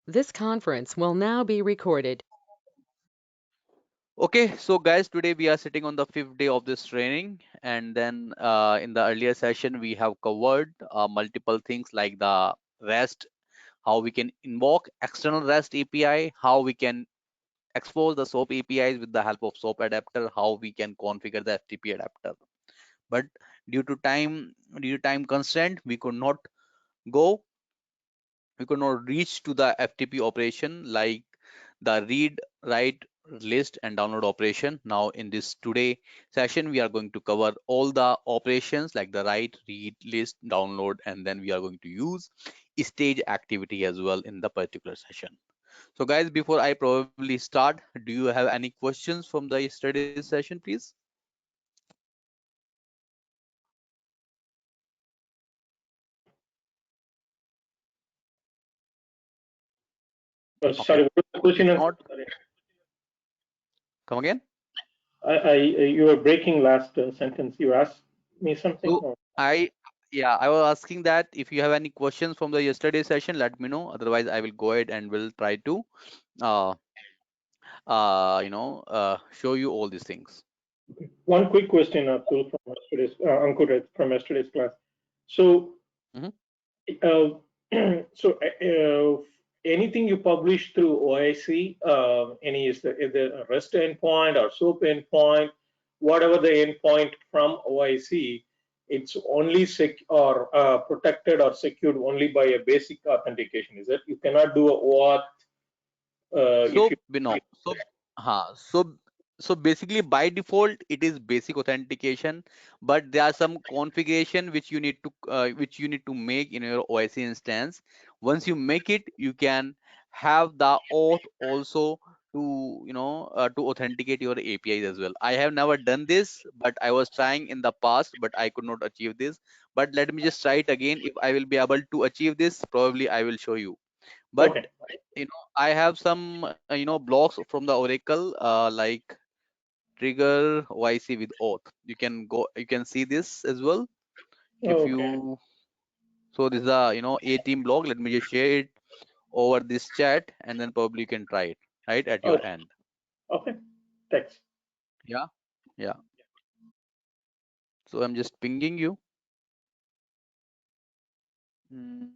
This conference will now be recorded. Okay, so guys, today we are sitting on the fifth day of this training, and then in the earlier session we have covered multiple things like the REST, how we can invoke external REST API, how we can expose the SOAP APIs with the help of SOAP adapter, how we can configure the FTP adapter. But due to time constraint, go we could not reach to the FTP operation like the read, write, list and download operation. Now in this today session, we are going to cover all the operations like the write, read, list, download, and then we are going to use stage activity as well in the particular session. So guys, before I probably start, do you have any questions from the yesterday's session, please? Okay. Sorry, what was the If question? not, Sorry. come again. You were breaking last sentence. You asked me something? So I was asking that if you have any questions from the yesterday session, let me know. Otherwise, I will go ahead and will try to uh, show you all these things. One quick question, Atul, from yesterday's, Ankur, from yesterday's class. So, Mhm. uh, anything you publish through OIC, any is the REST endpoint or SOAP endpoint, whatever the endpoint from OIC, it's only or protected or secured only by a basic authentication. Is it? You cannot do a OAuth if So you. you know, uh, so so basically by default it is basic authentication, but there are some configuration which you need to make in your OIC instance. Once you make it, you can have the auth also to to authenticate your APIs as well. I have never done this, but I was trying in the past, but I could not achieve this. But let me just try it again. If I will be able to achieve this, probably I will show you. But Okay. I have some blocks from the Oracle like trigger YC with auth. You can see this as well. If Okay. you So this is a a team block. Let me just share it over this chat, and then probably you can try it right at your Okay. end. Okay. Thanks. Yeah, yeah. So I'm just pinging you. Mm.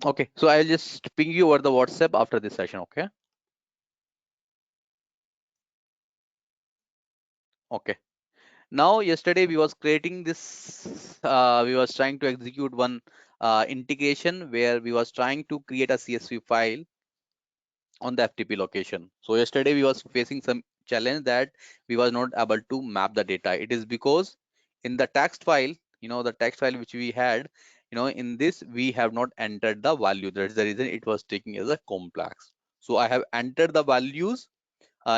Okay, so I'll just ping you over the WhatsApp after this session. Okay. Okay. Now yesterday we was creating this. We was trying to execute one integration where we was trying to create a CSV file on the FTP location. So yesterday we was facing some challenge that we was not able to map the data. It is because in the text file, the text file which we had, in this we have not entered the value. That's the reason it was taking as a complex. So I have entered the values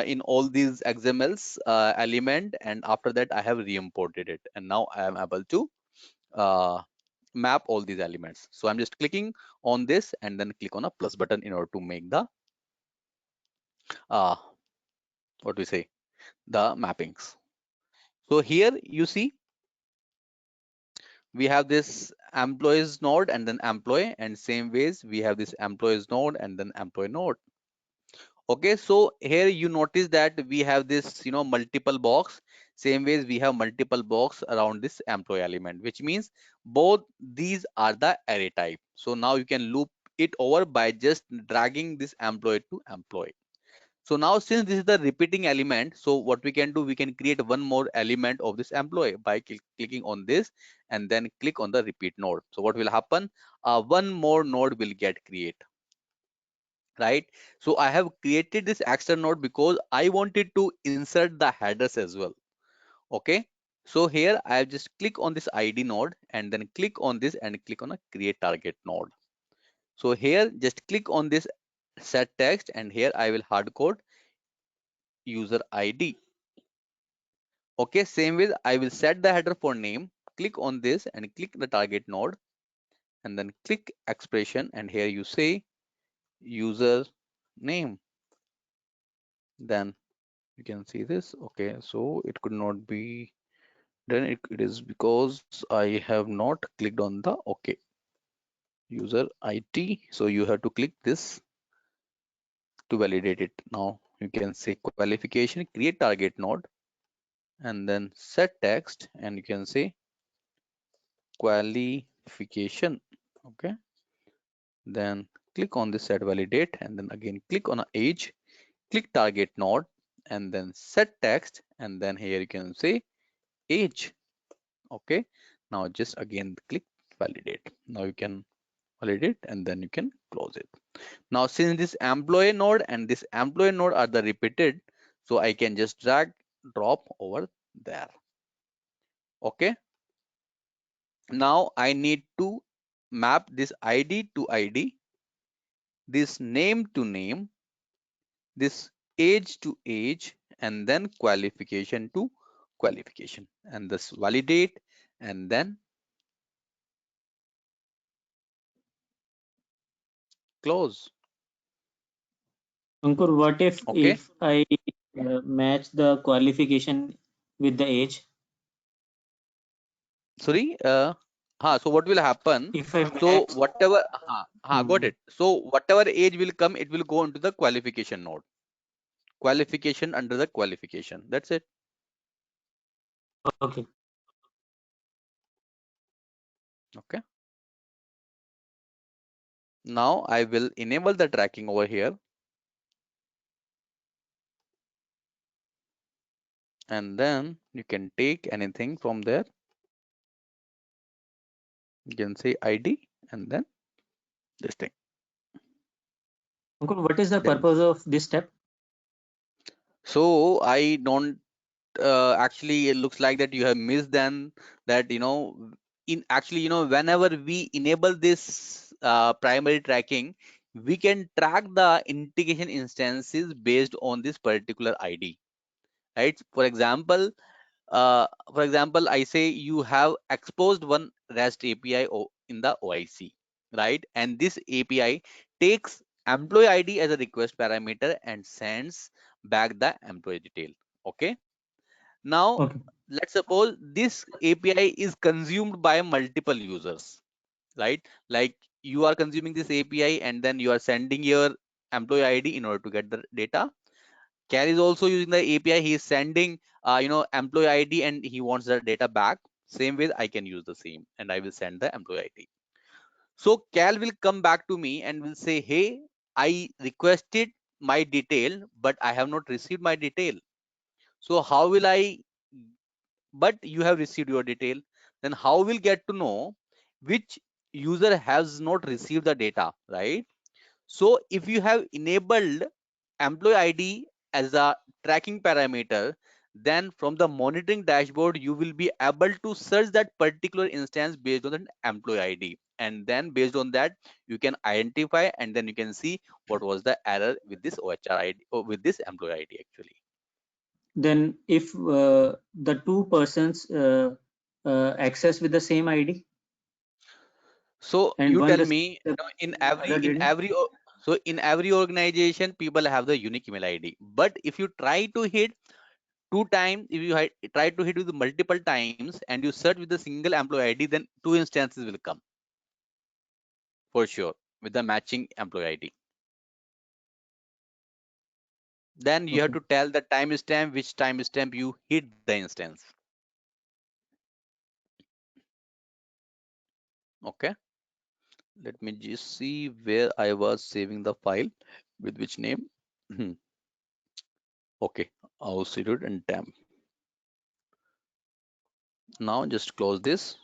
in all these XMLs element, and after that I have re-imported it, and now I am able to uh, map all these elements. So I'm just clicking on this and then click on a plus button in order to make the uh, what we say the mappings. So here you see we have this employees node and then employee, and same ways we have this employees node and then employee node. Okay, so here you notice that we have this multiple box. Same ways we have multiple box around this employee element, which means both these are the array type. So now you can loop it over by just dragging this employee to employee. So now since this is the repeating element, so what we can do, we can create one more element of this employee by clicking on this and then click on the repeat node. So what will happen, one more node will get created, right? So I have created this extra node because I wanted to insert the headers as well. Okay, so here I'll just click on this ID node and then click on this and click on a create target node. So here just click on this set text, and here I will hard code user ID. Okay, same way I will set the header for name, click on this and click the target node and then click expression, and here you say user name. Then you can see this. Okay, so it could not be Then it is because I have not clicked on the OK user IT. So you have to click this to validate it. Now you can say qualification, create target node, and then set text, and you can say qualification. Okay. Then click on this set validate, and then again click on a age, click target node, and then set text, and then here you can say age. Okay. Now just again click validate. Now you can validate, and then you can close it. Now since this employee node and this employee node are the repeated, so I can just drag drop over there. Okay. Now I need to map this ID to ID, this name to name, this age to age, and then qualification to qualification, and this validate, and then close. Ankur, what Okay. if I match the qualification with the age? Sorry. So what will happen? If I So match, whatever, got it. So whatever age will come, it will go into the qualification node. Qualification under the qualification. That's it. okay. Okay. Now I will enable the tracking over here. And then you can take anything from there. You can say ID and then this thing. Ankur, what is the Then, purpose of this step? so I don't actually, it looks like that you have missed then that, in actually, whenever we enable this primary tracking, we can track the integration instances based on this particular ID, right? For example, I say you have exposed one REST API in the OIC, right? And this API takes employee ID as a request parameter and sends back the employee detail. Okay. Now, Okay. let's suppose this API is consumed by multiple users, right? Like you are consuming this API and then you are sending your employee ID in order to get the data. Cal is also using the API. He is sending, employee ID and he wants the data back. Same way, I can use the same and I will send the employee ID. So Cal will come back to me and will say, hey, I requested my detail, but I have not received my detail. So how will I, but you have received your detail. Then how will get to know which user has not received the data, right? So if you have enabled employee ID as a tracking parameter, then from the monitoring dashboard, you will be able to search that particular instance based on an employee ID. And then based on that, you can identify and then you can see what was the error with this OHR ID or with this employee ID actually. Then if the two persons access with the same ID, So and you one tell does me, other didn't. in every organization, people have the unique email ID. But if you try to hit two times, if you try to hit with multiple times and you search with a single employee ID, then two instances will come for sure with the matching employee ID. Then you have Okay. to tell the timestamp, which timestamp you hit the instance. Okay. Let me just see where I was saving the file with which name. Okay. I'll see it and temp. Now just close this.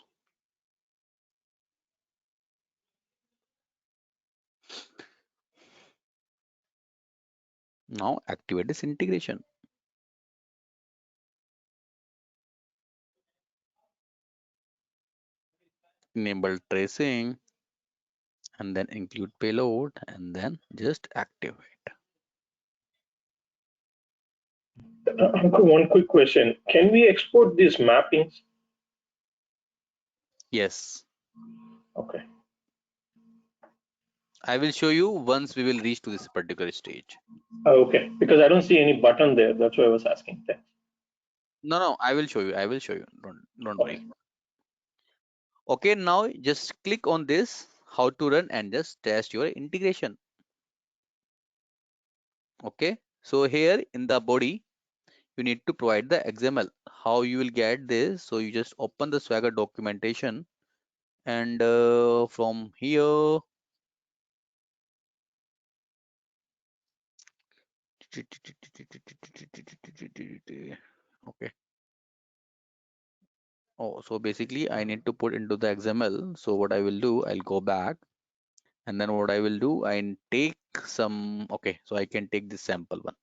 Now activate this integration. Enable tracing and then include payload and then just activate. Ankur, one quick question. Can we export these mappings? Yes. Okay. I will show you once we will reach to this particular stage. Okay, because I don't see any button there. That's why I was asking. Thanks. No, I will show you. I will show you. Don't worry. Okay, now just click on this, how to run, and just test your integration. Okay, so here in the body, you need to provide the XML. How you will get this? So you just open the Swagger documentation, and from here, okay. Oh, so basically I need to put into the XML. So what I will do, I'll go back, and then what I will do, I take some, okay, so I can take this sample one,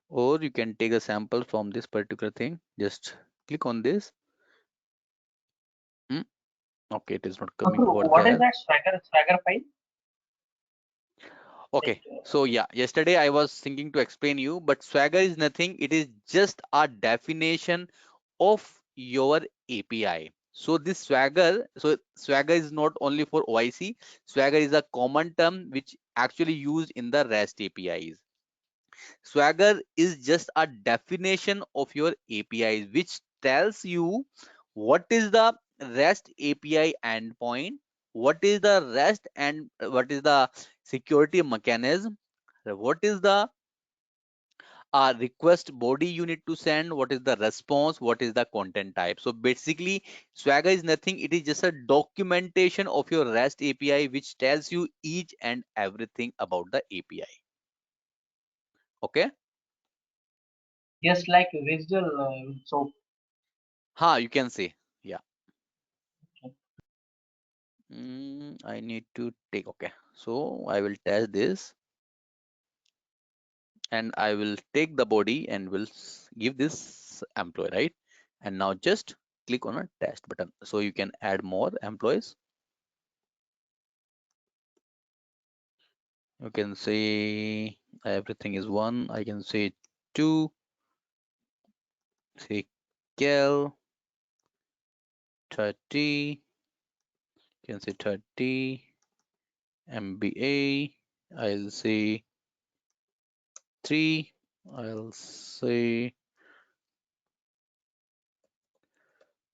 or you can take a sample from this particular thing. Just click on this. Okay, it is not coming over What is there. that Swagger file? Okay, Like, so yeah, yesterday I was thinking to explain you, but Swagger is nothing. It is just a definition of your API. So this Swagger, so Swagger is not only for OIC. Swagger is a common term which actually used in the REST APIs. Swagger is just a definition of your APIs, which tells you what is the REST API endpoint, what is the REST and what is the security mechanism, what is the request body you need to send, what is the response, what is the content type. So basically, Swagger is nothing. It is just a documentation of your REST API, which tells you each and everything about the API. Okay. yes, like visual soap. You can say, yeah. I need to take, okay. So I will test this, and I will take the body and will give this employee, right? And now just click on a test button. So you can add more employees. You can say everything is 1. I can say 2. Say Kel 30. You can say 30. MBA. I'll say 3. I'll say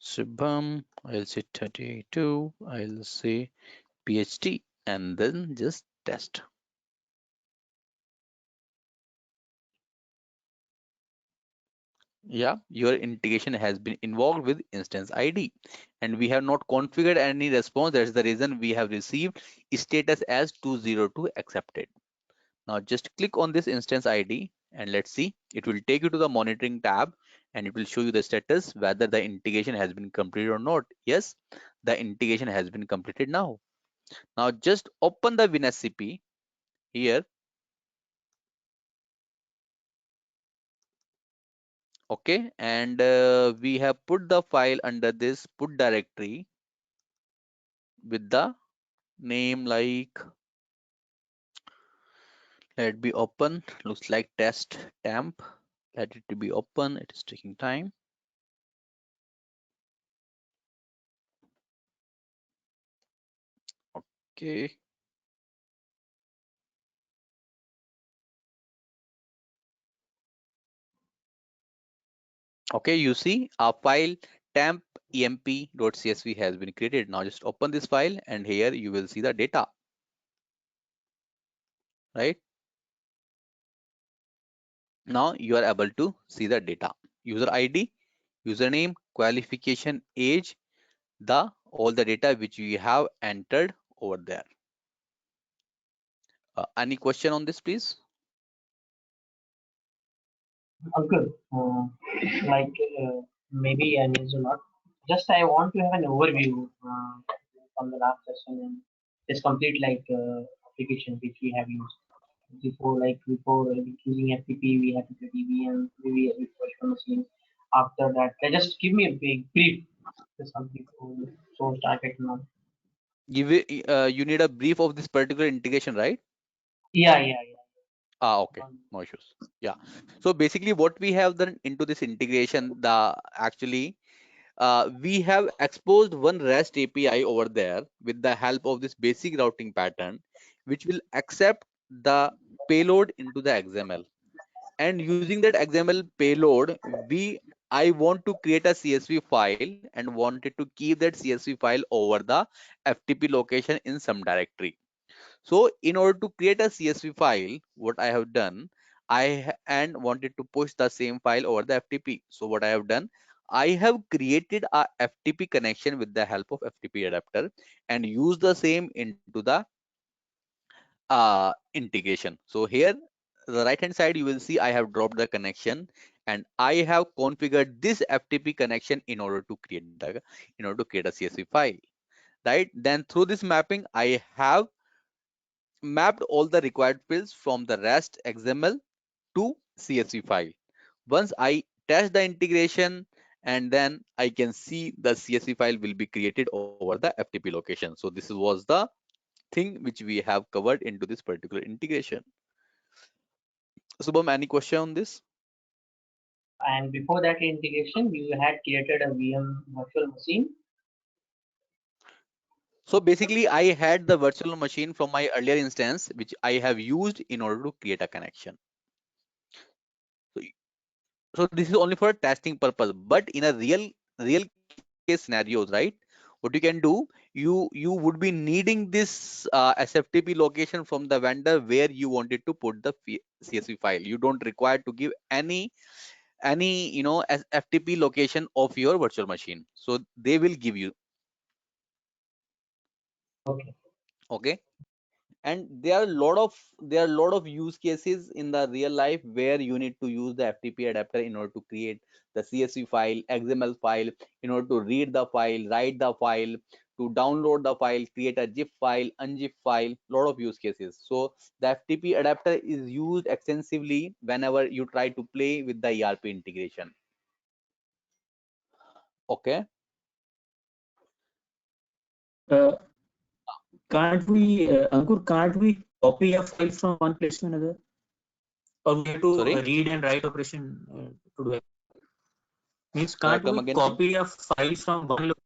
Shubham. I'll say 32. I'll say PhD, and then just test. Yeah, your integration has been involved with instance ID, and we have not configured any response. That's the reason we have received status as 202 accepted. Now just click on this instance ID, and let's see. It will take you to the monitoring tab, and it will show you the status whether the integration has been completed or not. Yes, the integration has been completed now. Now just open the WinSCP here. Okay, and we have put the file under this put directory with the name like, let it be open. Looks like test temp. Let it to be open. It is taking time. Okay. Okay, you see our file temp emp.csv has been created. Now just open this file, and here you will see the data, right? Now you are able to see the data. User ID, username, qualification, age, the all the data which we have entered over there. Any question on this, please? Uncle, like maybe I need to not. Just I want to have an overview from the last session and this complete like application which we have used before. Like before using FTP, we had to do DBM, maybe a virtual machine. After that, just give me a big brief. Something so started now. You need a brief of this particular integration, right? Yeah. Okay, no issues. Yeah. So basically, what we have done into this integration, actually we have exposed one REST API over there with the help of this basic routing pattern, which will accept the payload into the XML. and using that XML payload, I want to create a CSV file and wanted to keep that CSV file over the FTP location in some directory. So in order to create a CSV file, what I have done, and wanted to push the same file over the FTP. So what I have done, I have created a FTP connection with the help of FTP adapter and use the same into the integration. So here, the right hand side, you will see I have dropped the connection and I have configured this FTP connection in order to create a CSV file, right? Then through this mapping, I have mapped all the required fields from the REST XML to CSV file. Once I test the integration, and then I can see the CSV file will be created over the FTP location. So this was the thing which we have covered into this particular integration. Subham, any question on this? And before that integration, you had created a VM virtual machine. So basically, I had the virtual machine from my earlier instance, which I have used in order to create a connection. So, so this is only for testing purpose, but in a real case scenarios, right? What you can do, you would be needing this SFTP location from the vendor where you wanted to put the CSV file. You don't require to give any FTP location of your virtual machine. So they will give you. Okay. Okay. And there are a lot of use cases in the real life where you need to use the FTP adapter in order to create the CSV file, XML file, in order to read the file, write the file, to download the file, create a zip file, unzip file, lot of use cases. So the FTP adapter is used extensively whenever you try to play with the ERP integration. Okay. Uh, Ankur, can't we copy a file from one place to another? Or we have to Sorry, read and write operation to do it? Means can't come we again, please. copy a file from one location?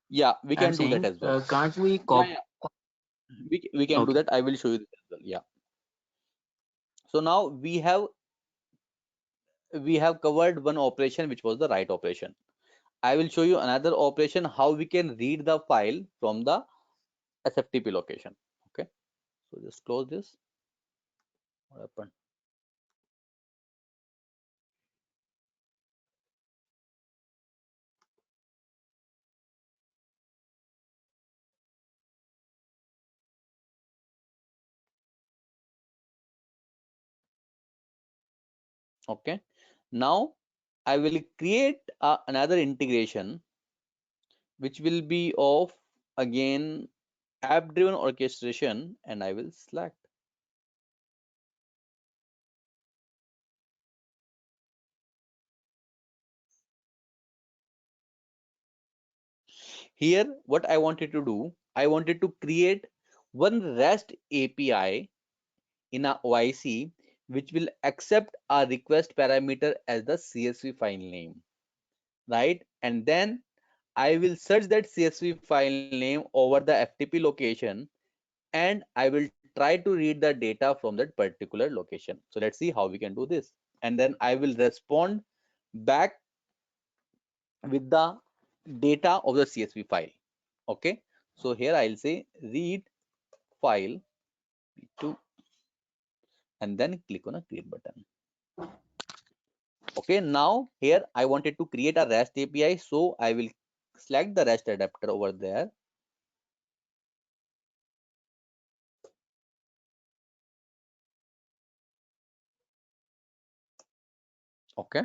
Yeah, we I'm can do that saying, as well. can't we Yeah, copy? we can do Okay. that. I will show you this as well. Yeah. So now we have covered one operation, which was the write operation. I will show you another operation, how we can read the file from the SFTP location. Okay, so just close this. What happened? Okay, now I will create another integration which will be of, again, app driven orchestration, and I will select. Here, what I wanted to do, I wanted to create one REST API in a OIC which will accept a request parameter as the CSV file name, right? And then I will search that CSV file name over the FTP location, and I will try to read the data from that particular location. So let's see how we can do this. And then I will respond back with the data of the CSV file. Okay, so here I'll say read file to, and then click on a create button. Okay, now here I wanted to create a REST API, so I will select the REST adapter over there. Okay,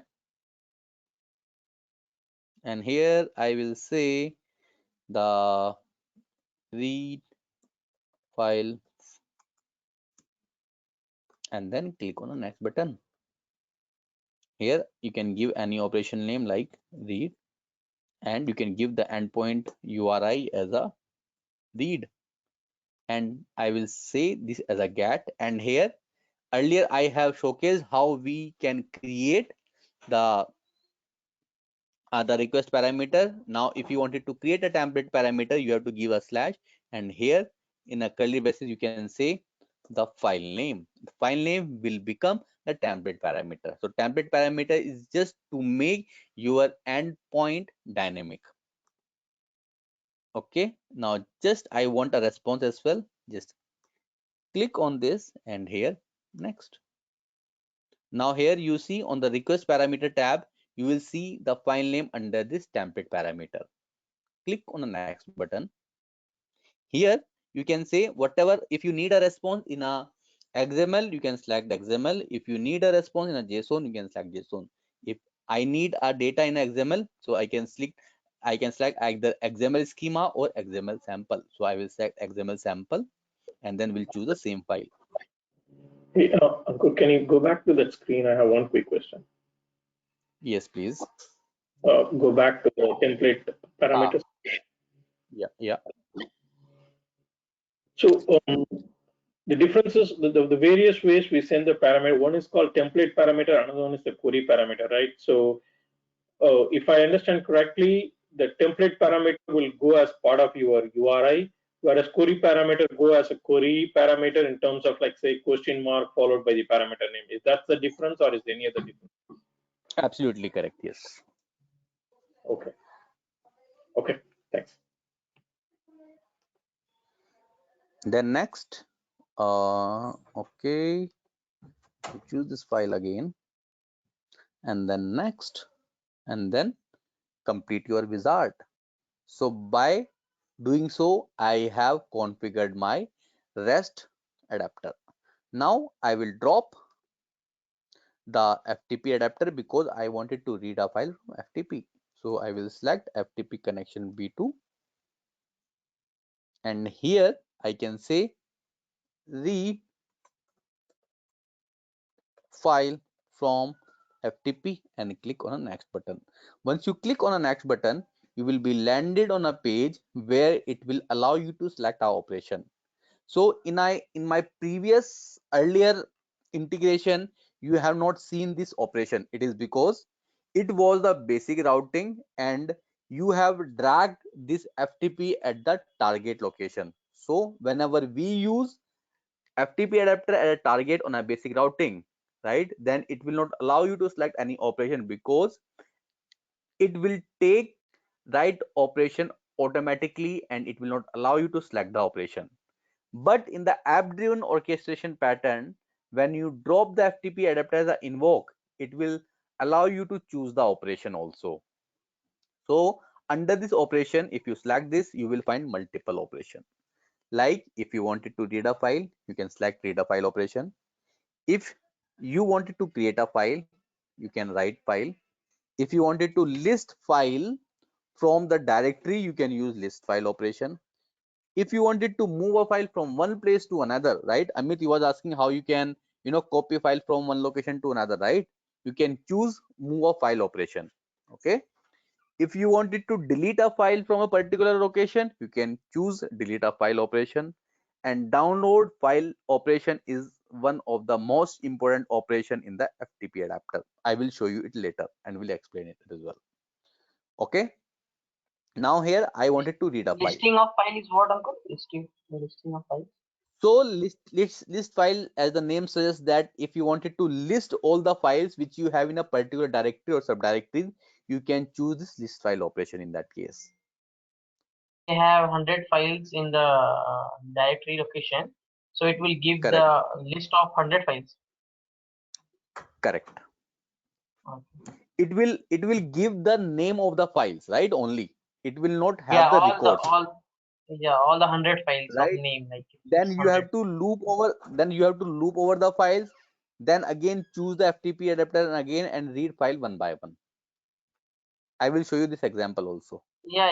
and here I will say the read file, and then click on the next button. Here you can give any operation name like read, and you can give the endpoint URI as a read, and I will say this as a get. And here earlier I have showcased how we can create the request parameter. Now if you wanted to create a template parameter, you have to give a slash, and here in a curly braces you can say the file name. The file name will become the template parameter. So template parameter is just to make your endpoint dynamic. Okay, now just I want a response as well. Just click on this and here next. Now here you see on the request parameter tab, you will see the file name under this template parameter. Click on the next button. Here you can say whatever, if you need a response in a XML, you can select XML. If you need a response in a JSON, you can select JSON. If I need a data in XML, so I can select either XML schema or XML sample. So I will select XML sample and then we'll choose the same file. Hey, Ankur, can you go back to that screen? I have one quick question. Yes, please. Go back to the template parameters. Yeah. So the differences, the various ways we send the parameter. One is called template parameter. Another one is the query parameter, right? So if I understand correctly, the template parameter will go as part of your URI, whereas query parameter go as a query parameter in terms of like say question mark followed by the parameter name. Is that the difference or is there any other difference? Absolutely correct. Yes. Okay. Okay. Thanks. Then next, okay, choose this file again, and then next, and then complete your wizard. So by doing so, I have configured my REST adapter. Now I will drop the FTP adapter because I wanted to read a file from FTP. So I will select FTP connection B2, and here I can say read file from FTP and click on the next button. Once you click on the next button, you will be landed on a page where it will allow you to select our operation. So in my previous earlier integration, you have not seen this operation. It is because it was the basic routing and you have dragged this FTP at the target location. So whenever we use FTP adapter at a target on a basic routing, right, then it will not allow you to select any operation because it will take right operation automatically and it will not allow you to select the operation. But in the app driven orchestration pattern, when you drop the FTP adapter as an invoke, it will allow you to choose the operation also. So under this operation, if you select this, you will find multiple operation. Like if you wanted to read a file, you can select read a file operation. If you wanted to create a file, you can write file. If you wanted to list file from the directory, you can use list file operation. If you wanted to move a file from one place to another, right? Amit, you was asking how you can, copy file from one location to another, right? You can choose move a file operation. Okay. If you wanted to delete a file from a particular location, you can choose delete a file operation. And download file operation is one of the most important operation in the FTP adapter. I will show you it later and will explain it as well. Okay. Now here I wanted to read a file. Listing of file is what, Uncle? Listing of files. So list file, as the name suggests, that if you wanted to list all the files which you have in a particular directory or subdirectory, you can choose this list file operation in that case. They have 100 files in the directory location, so it will give Correct. the list of 100 files. Correct. Okay. It will give the name of the files, right? Only it will not have Yeah, the all records. all the 100 files right? of name, like Then you 100. have to loop over the files, then again choose the FTP adapter and again and read file one by one. I will show you this example also. Yeah.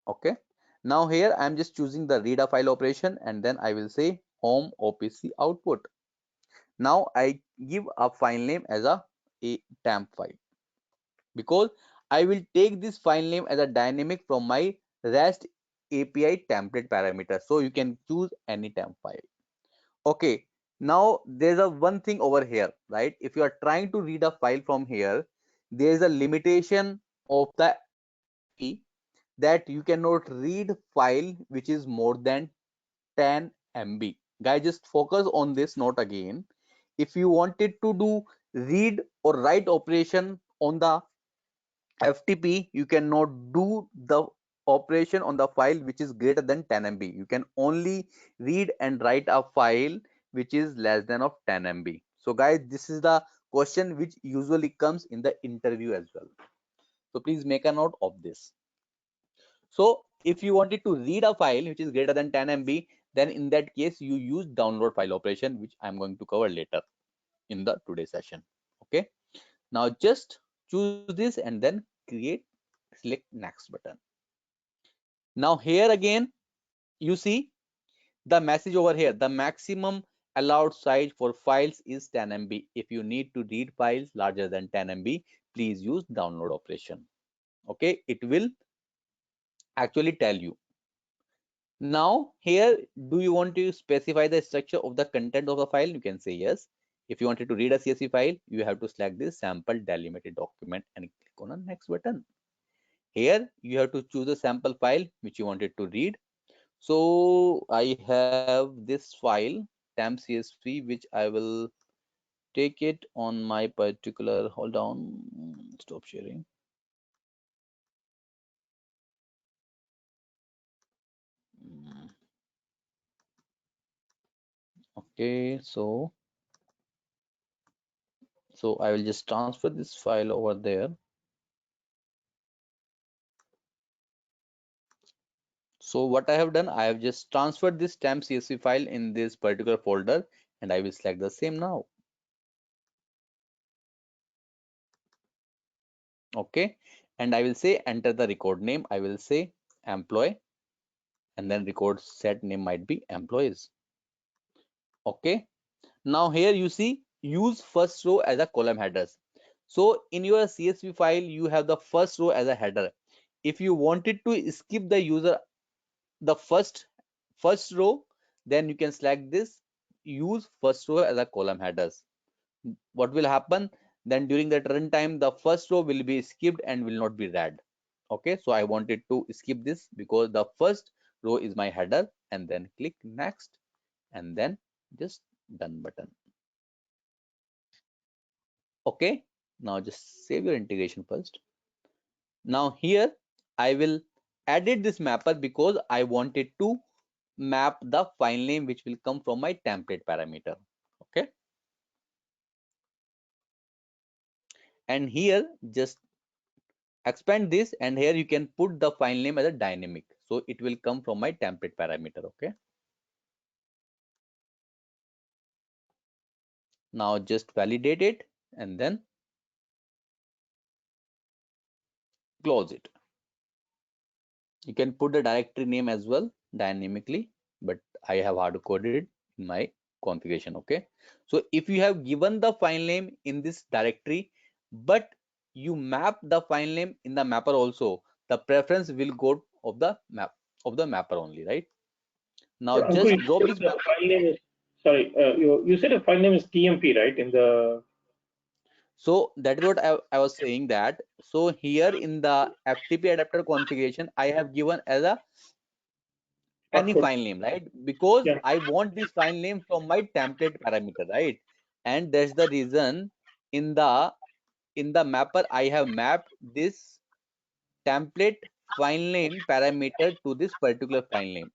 Okay. Now here I am just choosing the read a file operation and then I will say home OPC output. Now I give a file name as a temp file because I will take this file name as a dynamic from my REST API template parameter. So you can choose any temp file. Okay. Now there's a one thing over here, right? If you are trying to read a file from here, there is a limitation of the FTP that you cannot read file which is more than 10 MB. Guys, just focus on this note again. If you wanted to do read or write operation on the FTP, you cannot do the operation on the file which is greater than 10 MB. You can only read and write a file which is less than of 10 MB. So guys, this is the question which usually comes in the interview as well. So please make a note of this. So if you wanted to read a file which is greater than 10 MB, then in that case you use download file operation, which I'm going to cover later in the today's session. Okay. Now just choose this and then create, select next button. Now here again, you see the message over here. The maximum allowed size for files is 10 MB. If you need to read files larger than 10 MB, please use download operation. Okay, it will actually tell you. Now here, do you want to specify the structure of the content of the file? You can say yes. If you wanted to read a CSV file, you have to select this sample delimited document and click on the next button. Here you have to choose a sample file which you wanted to read. So I have this file temp CSV which I will take it on my particular, hold on, stop sharing. Okay, so I will just transfer this file over there. So what I have done, I have just transferred this temp CSV file in this particular folder, and I will select the same now. Okay, and I will say enter the record name. I will say employee, and then record set name might be employees. Okay, now here you see use first row as a column headers. So in your CSV file, you have the first row as a header. If you wanted to skip the user the first row, then you can select this use first row as a column headers. What will happen then? During the runtime, the first row will be skipped and will not be read. Okay, so I wanted to skip this because the first row is my header, and then click next and then just done button. Okay, now just save your integration first. Now here I will edit this mapper because I wanted to map the file name which will come from my template parameter. Okay, and here just expand this, and here you can put the file name as a dynamic, so it will come from my template parameter. Okay, now just validate it and then close it. You can put the directory name as well dynamically, but I have hard coded it in my configuration. Okay, so if you have given the file name in this directory but you map the file name in the mapper also, the preference will go of the mapper only, right? Now Ankur, just you drop said this the map. file name is, sorry, you said the file name is TMP, right? In the So that is what I was saying, that so here in the FTP adapter configuration I have given as a any output. file name, right? Because Yeah. I want this file name from my template parameter, right? And that's the reason in the mapper I have mapped this template file name parameter to this particular file name.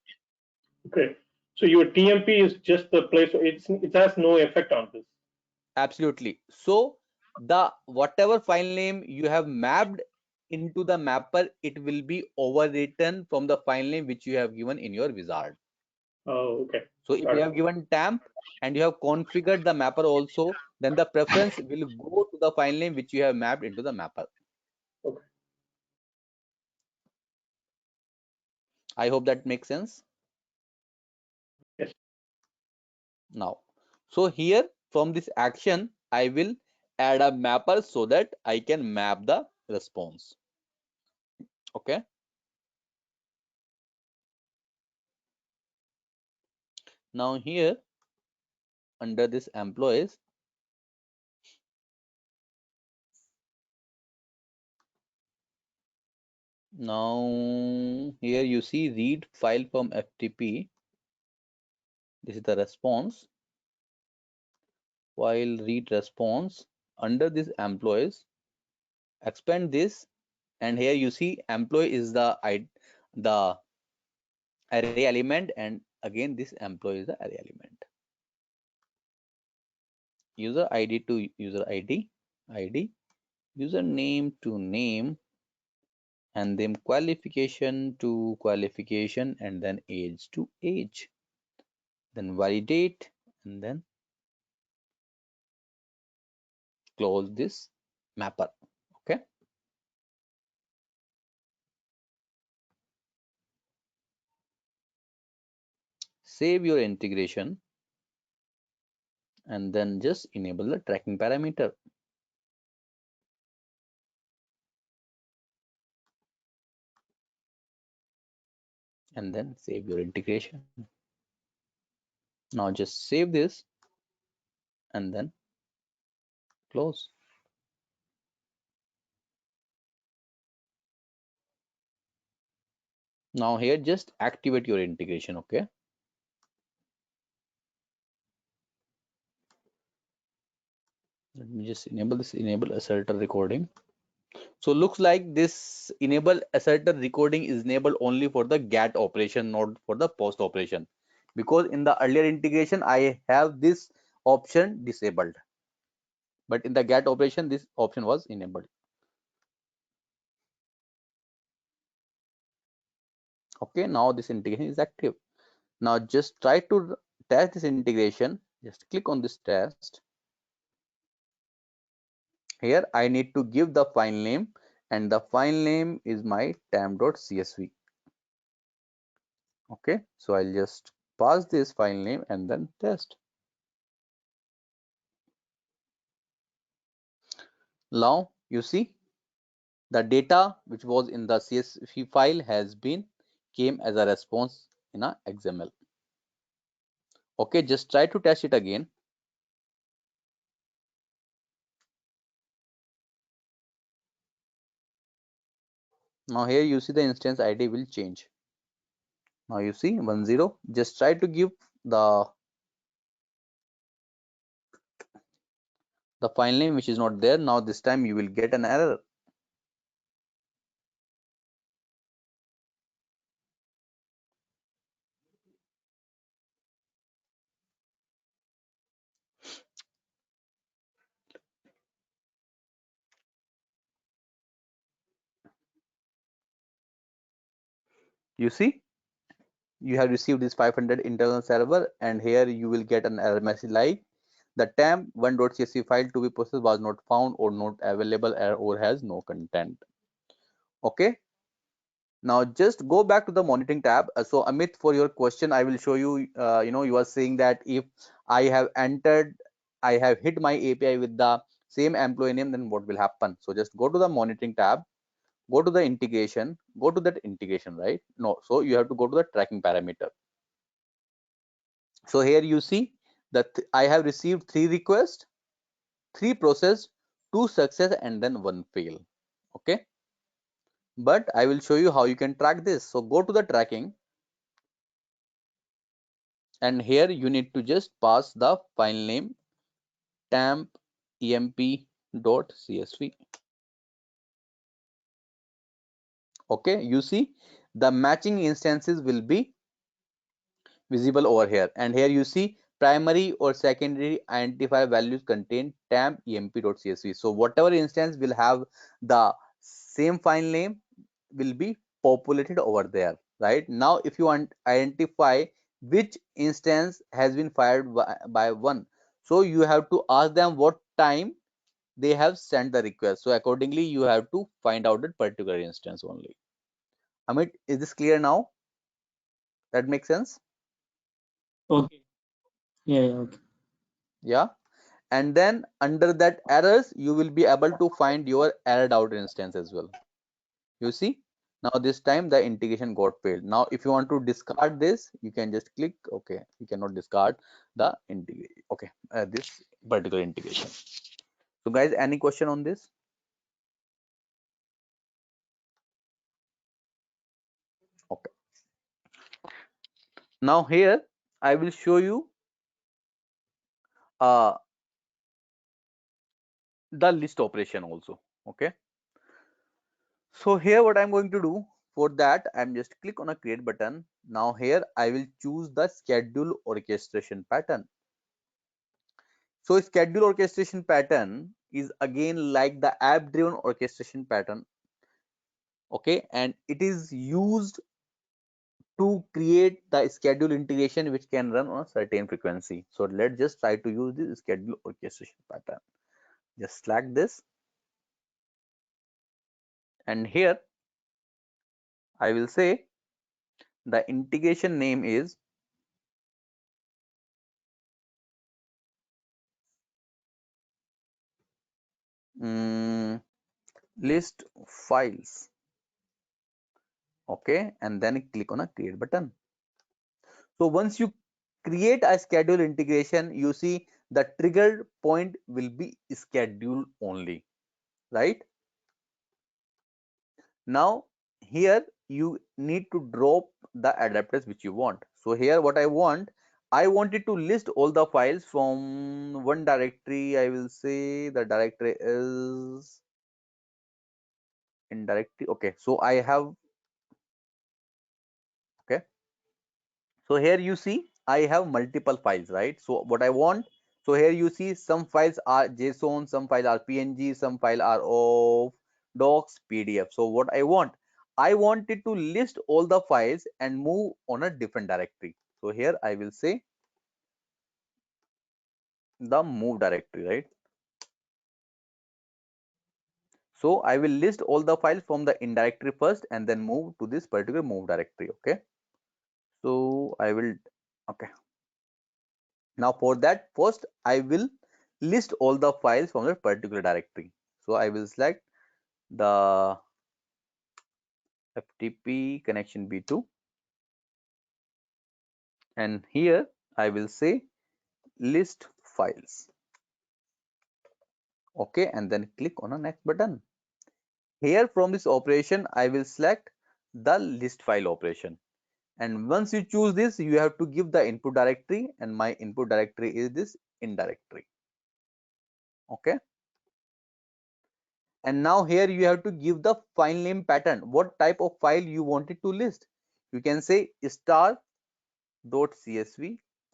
Okay. So your TMP is just the place. It has no effect on this. Absolutely. So the whatever file name you have mapped into the mapper, it will be overwritten from the file name which you have given in your wizard. Oh, okay. So if Got you it. have given temp and you have configured the mapper also, then the preference will go to the file name which you have mapped into the mapper. Okay. I hope that makes sense. Yes. Now, so here from this action, I will add a mapper so that I can map the response. Okay. Now here under this employees, now here you see read file from FTP. This is the response. While read response, under this employees, expand this, and here you see employee is the array element, and again this employee is the array element. User ID to user ID, username to name, and then qualification to qualification, and then age to age. Then validate, and then close this mapper. Okay. Save your integration, and then just enable the tracking parameter. And then save your integration. Now just save this and then close. Now here just activate your integration. Okay. Let me just enable this enable asserter recording. So looks like this enable asserter recording is enabled only for the get operation, not for the post operation, because in the earlier integration I have this option disabled, but in the get operation this option was enabled. Okay, now this integration is active. Now just try to test this integration. Just click on this test. Here I need to give the file name, and the file name is my temp.csv. Okay, so I'll just pass this file name and then test. Now you see the data which was in the CSV file has been came as a response in a XML. Okay, just try to test it again. Now here you see the instance ID will change. Now you see 10. Just try to give the file name which is not there. Now this time you will get an error. You see, you have received this 500 internal server, and here you will get an error message like the temp1.csv file to be processed was not found or not available or has no content. Okay, now just go back to the monitoring tab. So Amit, for your question, I will show you. You are saying that if I have entered, I have hit my API with the same employee name, then what will happen? So just go to the monitoring tab, go to the integration, go to that integration, right? No, so you have to go to the tracking parameter. So here you see that I have received 3 requests, 3 processed, 2 success, and then 1 fail. Okay, but I will show you how you can track this. So go to the tracking, and here you need to just pass the file name temp emp.csv. Okay, you see the matching instances will be visible over here, and here you see primary or secondary identifier values contain temp emp.csv. So whatever instance will have the same file name will be populated over there. Right now, if you want identify which instance has been fired by one, so you have to ask them what time they have sent the request. So accordingly you have to find out that particular instance only. Amit, is this clear now? That makes sense? Okay. Yeah. Okay. Yeah. And then under that errors, you will be able to find your errored out instance as well. You see, now this time the integration got failed. Now if you want to discard this, you can just click okay. You cannot discard the integration. Okay, this particular integration. So guys, any question on this? Okay. Now here I will show you uh, the list operation also. Okay, so here what I'm going to do, for that I'm just click on a create button. Now here I will choose the schedule orchestration pattern. So schedule orchestration pattern is again like the app driven orchestration pattern. Okay, and it is used to create the schedule integration which can run on a certain frequency. So let's just try to use this schedule orchestration pattern. Just select this, and here I will say the integration name is list files. Okay, and then click on a create button. So once you create a schedule integration, you see the trigger point will be schedule only, right? Now here you need to drop the adapters which you want. So here what I wanted to list all the files from one directory. I will say the directory is in directory. Okay, so I have, okay, so here you see I have multiple files, right? So what I want, so here you see some files are JSON, some files are PNG, some files are of docs, PDF. So what I wanted to list all the files and move on a different directory. So here I will say the move directory, right? So I will list all the files from the in directory first and then move to this particular move directory. Okay, so I will, okay, now for that first I will list all the files from that particular directory. So I will select the FTP connection B2, and here I will say list files. Okay, and then click on the next button. Here from this operation I will select the list file operation, and once you choose this you have to give the input directory, and my input directory is this in directory. Okay, and now here you have to give the file name pattern, what type of file you wanted to list. You can say star.csv,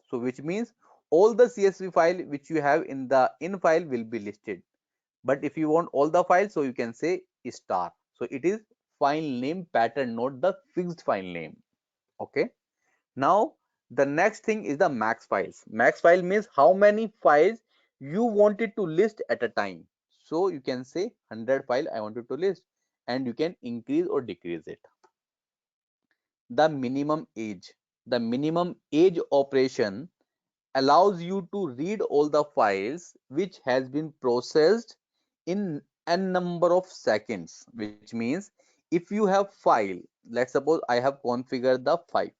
so which means all the CSV file which you have in the in file will be listed. But if you want all the files, so you can say star. So it is file name pattern, not the fixed file name. Okay, now the next thing is the max files. Max file means how many files you wanted to list at a time. So you can say 100 file I wanted to list, and you can increase or decrease it. The minimum age, the minimum age operation allows you to read all the files which has been processed in n number of seconds, which means if you have file, let's suppose I have configured the file,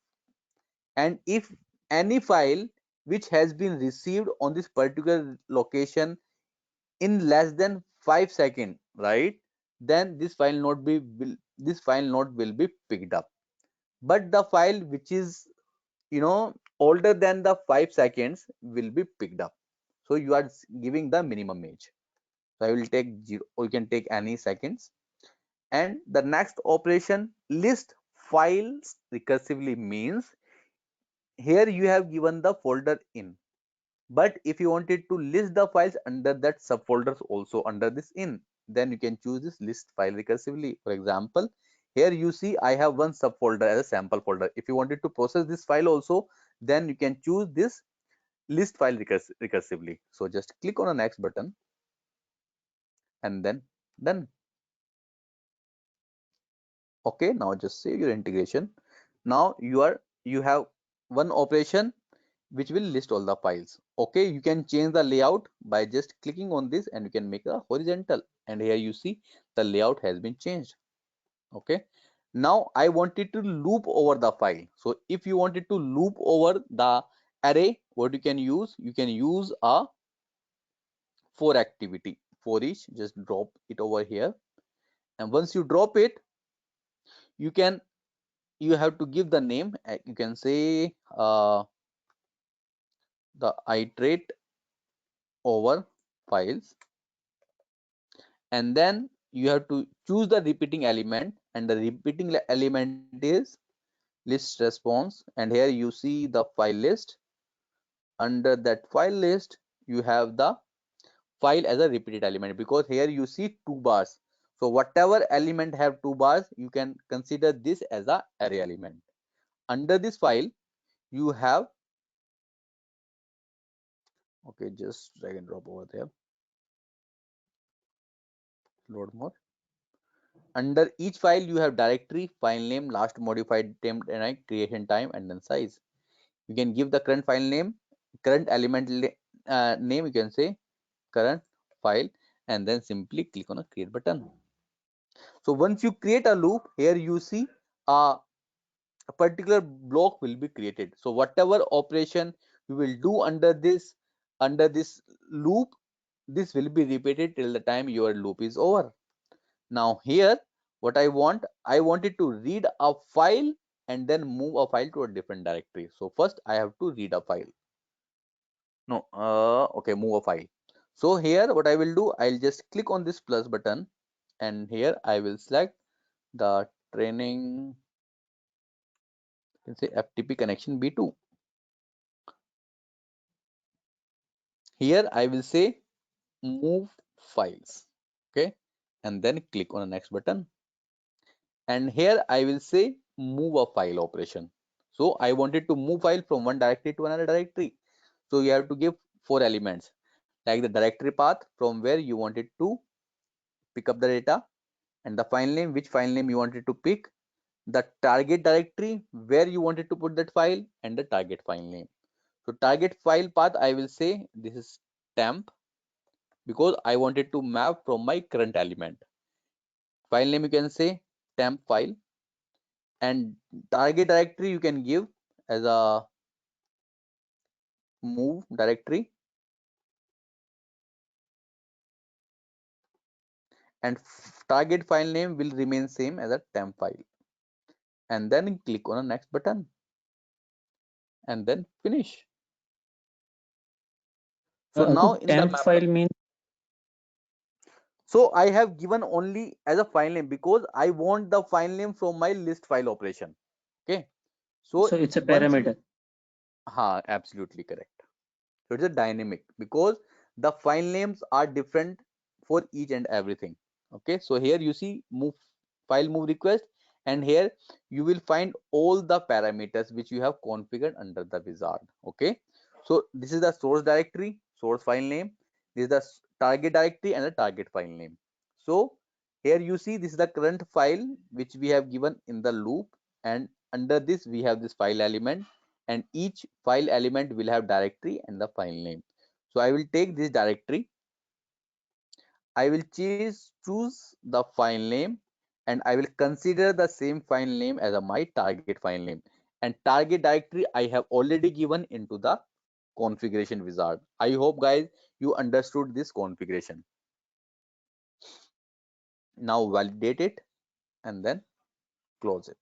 and if any file which has been received on this particular location in less than 5 seconds, right, then this file not be will be picked up. But the file which is older than the 5 seconds will be picked up. So you are giving the minimum age. So I will take 0, or you can take any seconds. And the next operation, list files recursively, means here you have given the folder in, but if you wanted to list the files under that subfolders also under this in, then you can choose this list file recursively. For example, here you see I have one subfolder as a sample folder. If you wanted to process this file also, then you can choose this list file recursively. So just click on the next button and then done. Okay, now just save your integration. Now you have one operation which will list all the files. Okay, you can change the layout by just clicking on this, and you can make a horizontal, and here you see the layout has been changed. Okay, now I wanted to loop over the file. So if you wanted to loop over the array, what you can use a for activity, for each, just drop it over here, and once you drop it, you have to give the name. You can say the iterate over files, and then you have to choose the repeating element, and the repeating element is list response, and here you see the file list. Under that file list you have the file as a repeated element, because here you see 2 bars. So whatever element have 2 bars, you can consider this as a array element. Under this file you have, okay, just drag and drop over there, load more. Under each file you have directory, file name, last modified attempt and creation time, and then size. You can give the current file name, current element name, you can say current file, and then simply click on a create button. So once you create a loop, here you see a particular block will be created. So whatever operation you will do under this loop, this will be repeated till the time your loop is over. Now here what I wanted to read a file and then move a file to a different directory. So first I have to read a file. No, okay, move a file. So here what I will do, I'll just click on this plus button, and here I will select the training, let's say FTP connection B2. Here I will say move files, okay, and then click on the next button, and here I will say move a file operation. So I wanted to move file from one directory to another directory, so you have to give 4 elements, like the directory path from where you wanted to pick up the data, and the file name, which file name you wanted to pick, the target directory where you wanted to put that file, and the target file name. So target file path, I will say this is temp, because I wanted to map from my current element. File name you can say temp file, and target directory you can give as a move directory, and target file name will remain same as a temp file, and then click on the next button, and then finish. So now in the temp map, file means so I have given only as a file name because I want the file name from my list file operation. Okay, so so it's a once you, parameter. absolutely correct. So it's a dynamic because the file names are different for each and everything. Okay, so here you see move file move request, and here you will find all the parameters which you have configured under the wizard. Okay, so this is the source directory, source file name, this is the target directory and the target file name. So here you see this is the current file which we have given in the loop, and under this we have this file element, and each file element will have directory and the file name. So I will take this directory, I will choose the file name, and I will consider the same file name as my target file name, and target directory I have already given into the configuration wizard. I hope guys you understood this configuration. Now validate it and then close it.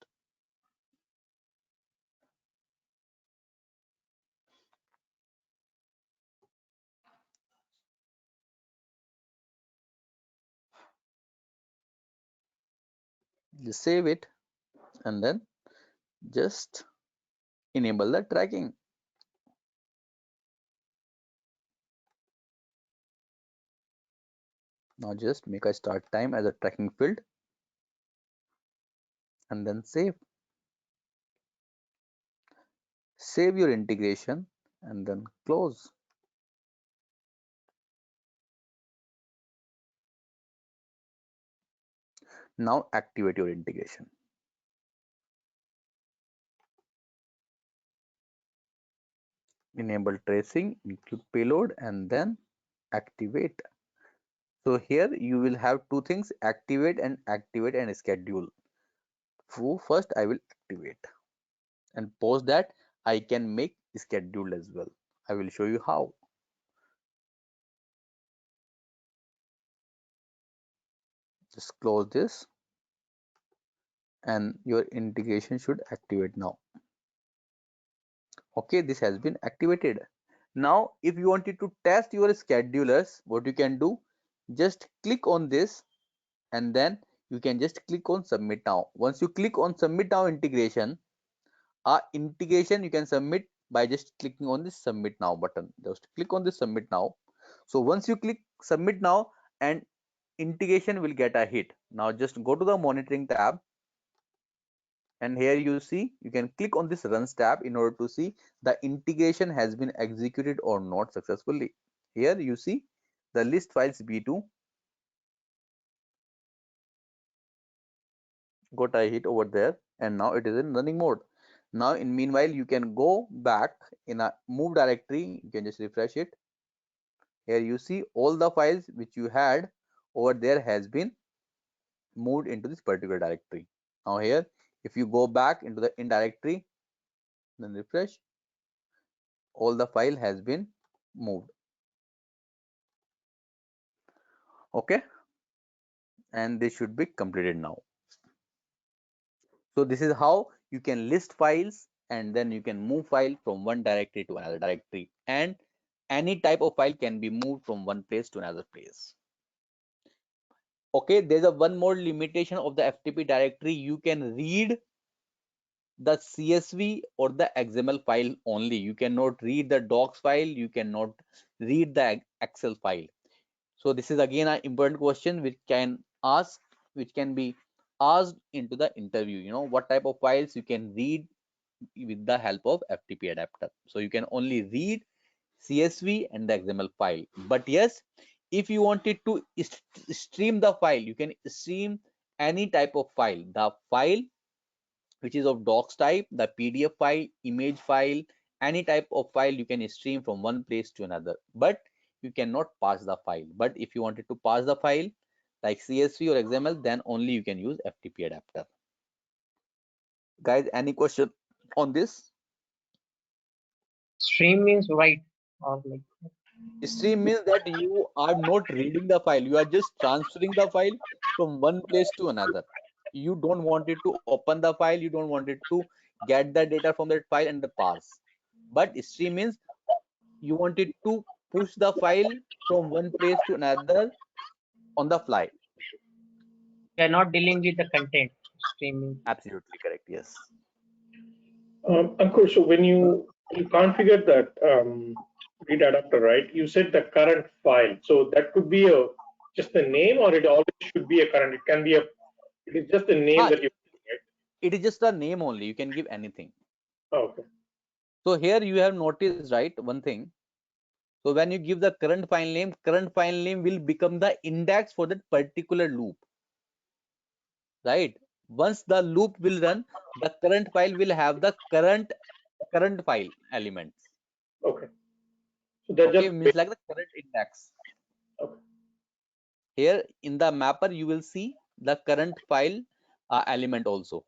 Just save it and then just enable the tracking. Now just make a start time as a tracking field and then save your integration and then close. Now activate your integration. Enable tracing, include payload, and then activate. So here you will have two things, activate and schedule. So first I will activate, and post that I can make schedule as well. I will show you how. Just close this and your integration should activate now. Okay, this has been activated. Now, if you wanted to test your schedulers, what you can do, just click on this and then you can just click on submit now. Once you click on submit now integration, integration you can submit by just clicking on this submit now button. Just click on this submit now. So once you click submit now, and integration will get a hit. Now just go to the monitoring tab, and here you see you can click on this runs tab in order to see the integration has been executed or not successfully. Here you see the list files b2 got a hit over there, and now it is in running mode. Now in meanwhile you can go back in a move directory, you can just refresh it. Here you see all the files which you had over there has been moved into this particular directory. Now here if you go back into the in directory, then refresh, all the file has been moved. Okay, and this should be completed now. So this is how you can list files, and then you can move file from one directory to another directory, and any type of file can be moved from one place to another place. Okay, there's a one more limitation of the FTP directory. You can read the CSV or the XML file only. You cannot read the docs file, you cannot read the Excel file. So this is again an important question which can be asked into the interview. You know, what type of files you can read with the help of FTP adapter. So you can only read CSV and the XML file. But yes, if you wanted to stream the file, you can stream any type of file. The file which is of docs type, the PDF file, image file, any type of file you can stream from one place to another, but you cannot pass the file. But if you wanted to pass the file like CSV or XML, then only you can use FTP adapter. Guys, any question on this? Stream means write or like. Stream means that you are not reading the file, you are just transferring the file from one place to another. You don't want it to open the file, you don't want it to get the data from that file and the pass. But stream means you wanted to push the file from one place to another on the fly. We are not dealing with the content. Streaming. Absolutely correct. Yes. Ankur, so when you configure that read adapter, right? You said the current file. So that could be just the name, or it always should be a current. It can be it is just the name that you. Right? It is just a name only. You can give anything. Okay. So here you have noticed, right, one thing. So when you give the current file name will become the index for that particular loop. Right? Once the loop will run, the current file will have the current file elements. Okay. So that Okay, just means like the current index. okay. Here in the mapper you will see the current file element also.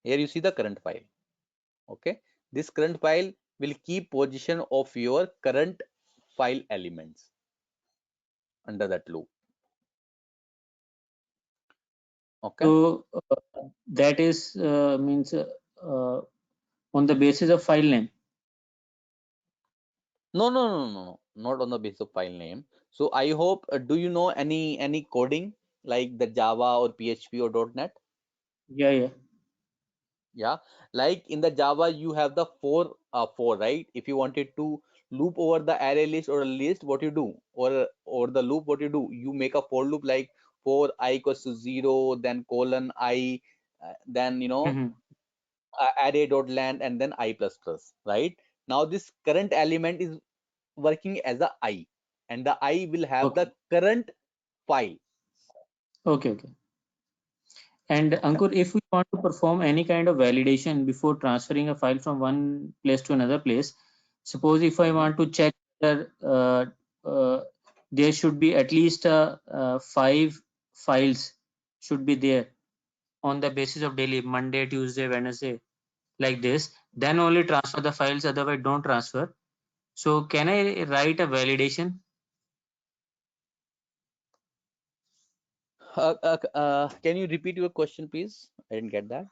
Here you see the current file. Okay, this current file will keep position of your current file elements under that loop. Okay, So that is means on the basis of file name. no, not on the basis of file name. So I hope, do you know any coding like the Java or PHP or .NET? Yeah. Yeah, like in the Java you have the for, right? If you wanted to loop over the array list or a list, what you do, or the loop, what you do, you make a for loop like for I equals to 0, then colon I, then array dot length, and then I plus plus, right? Now this current element is working as a I, and the I will have Okay. the current file. Okay. And Ankur, if we want to perform any kind of validation before transferring a file from one place to another place, suppose if I want to check whether there should be at least 5 files should be there on the basis of daily, Monday, Tuesday, Wednesday, like this, then only transfer the files, otherwise don't transfer. So can I write a validation? Can you repeat your question, please? I didn't get that.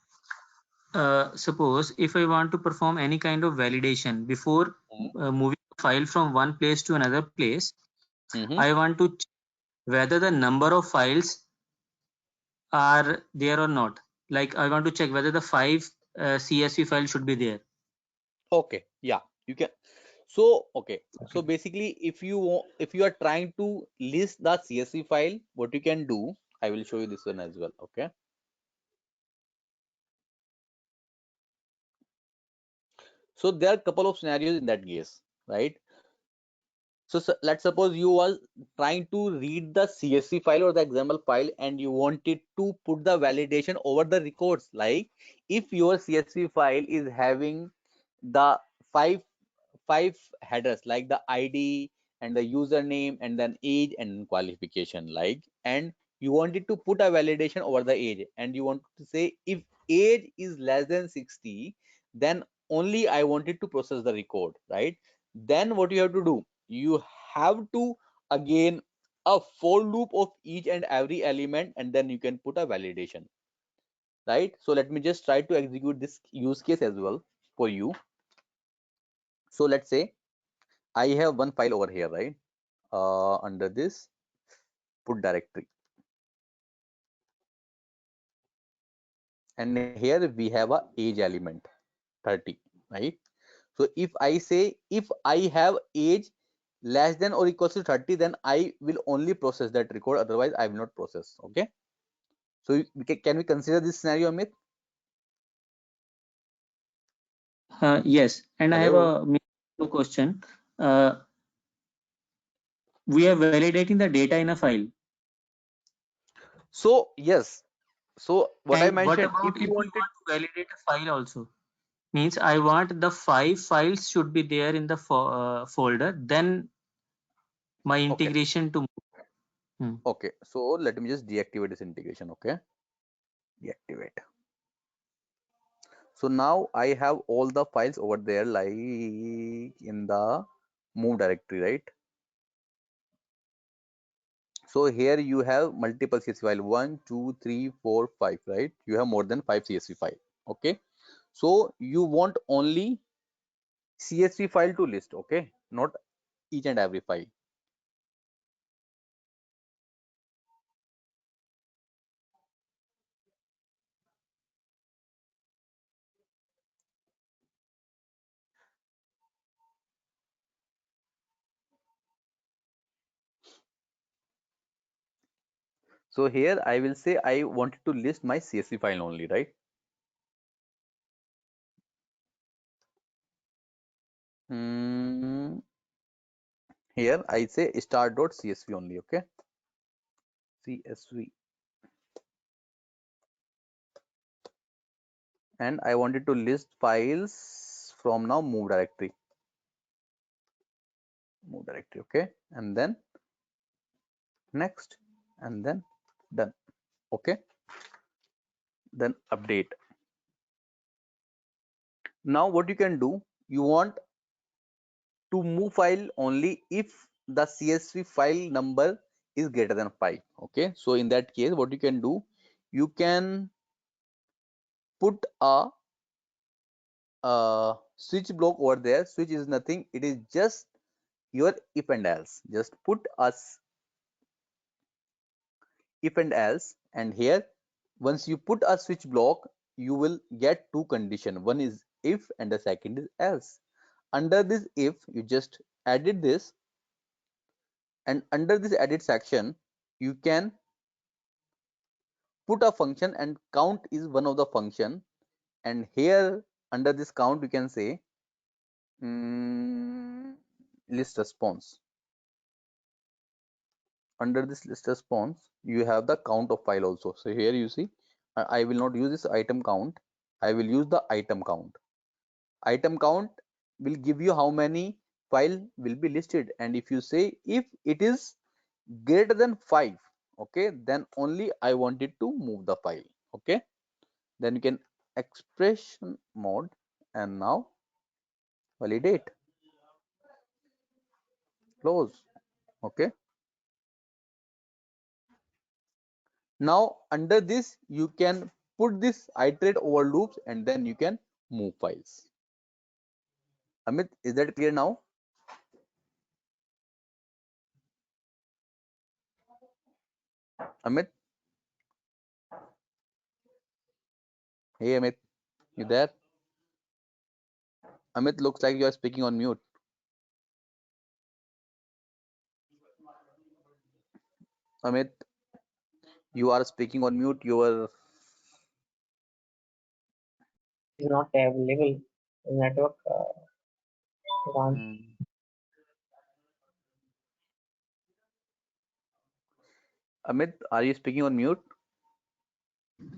suppose if I want to perform any kind of validation before moving the file from one place to another place, I want to check whether the number of files are there or not. Like I want to check whether the 5 CSV files should be there. Okay, yeah, you can. So okay, so basically if you are trying to list the CSV file, what you can do, I will show you this one as well. Okay, so there are a couple of scenarios in that case, right? So, let's suppose you are trying to read the CSV file or the example file and you wanted to put the validation over the records. Like if your CSV file is having the five headers like the ID and the username and then age and qualification, like, and you wanted to put a validation over the age and you want to say if age is less than 60, then only I wanted to process the record, right? Then what you have to do, you have to again a for loop of each and every element and then you can put a validation, right? So let me just try to execute this use case as well for you. So let's say I have one file over here, right? Under this put directory, and here we have a age element 30, right? So if I say if I have age less than or equals to 30, then I will only process that record, otherwise I will not process. Okay, so can we consider this scenario, Amit? Yes, and I have Hello. a question. We are validating the data in a file. So yes, so what I And what mentioned, about if if you we wanted, want to validate a file also? Means I want the 5 files should be there in the folder, then my okay, integration to okay, so let me just deactivate this integration. Okay, deactivate. So now I have all the files over there, like in the move directory, right? So here you have multiple CSV file 1, 2, 3, 4, 5, right? You have more than 5 CSV file. Okay, so you want only CSV file to list, okay, not each and every file. So here I will say I wanted to list my CSV file only, right? Here I say start.csv only, okay? CSV. And I wanted to list files from now move directory. Move directory, okay? And then next, and then done, okay? Then update. Now what you can do, you want to move file only if the CSV file number is greater than 5. Okay, so in that case what you can do, you can put a switch block over there. Switch is nothing, it is just your if and else. Just put a if and else, and here once you put a switch block, you will get two condition. One is if and the second is else. Under this if, you just added this, and under this edit section you can put a function, and count is one of the function, and here under this count you can say list response. Under this list response you have the count of file also. So here you see I will not use this item count, I will use the item count. Item count will give you how many file will be listed, and if you say if it is greater than 5, okay, then only I wanted to move the file. Okay, then you can expression mode and now validate, close. Okay, now under this you can put this iterate over loops, and then you can move files. Amit, is that clear now? Amit? Hey Amit, you there? Amit, looks like you are speaking on mute. Amit, you are speaking on mute. Your Is not available. Network. Amit, are you speaking on mute?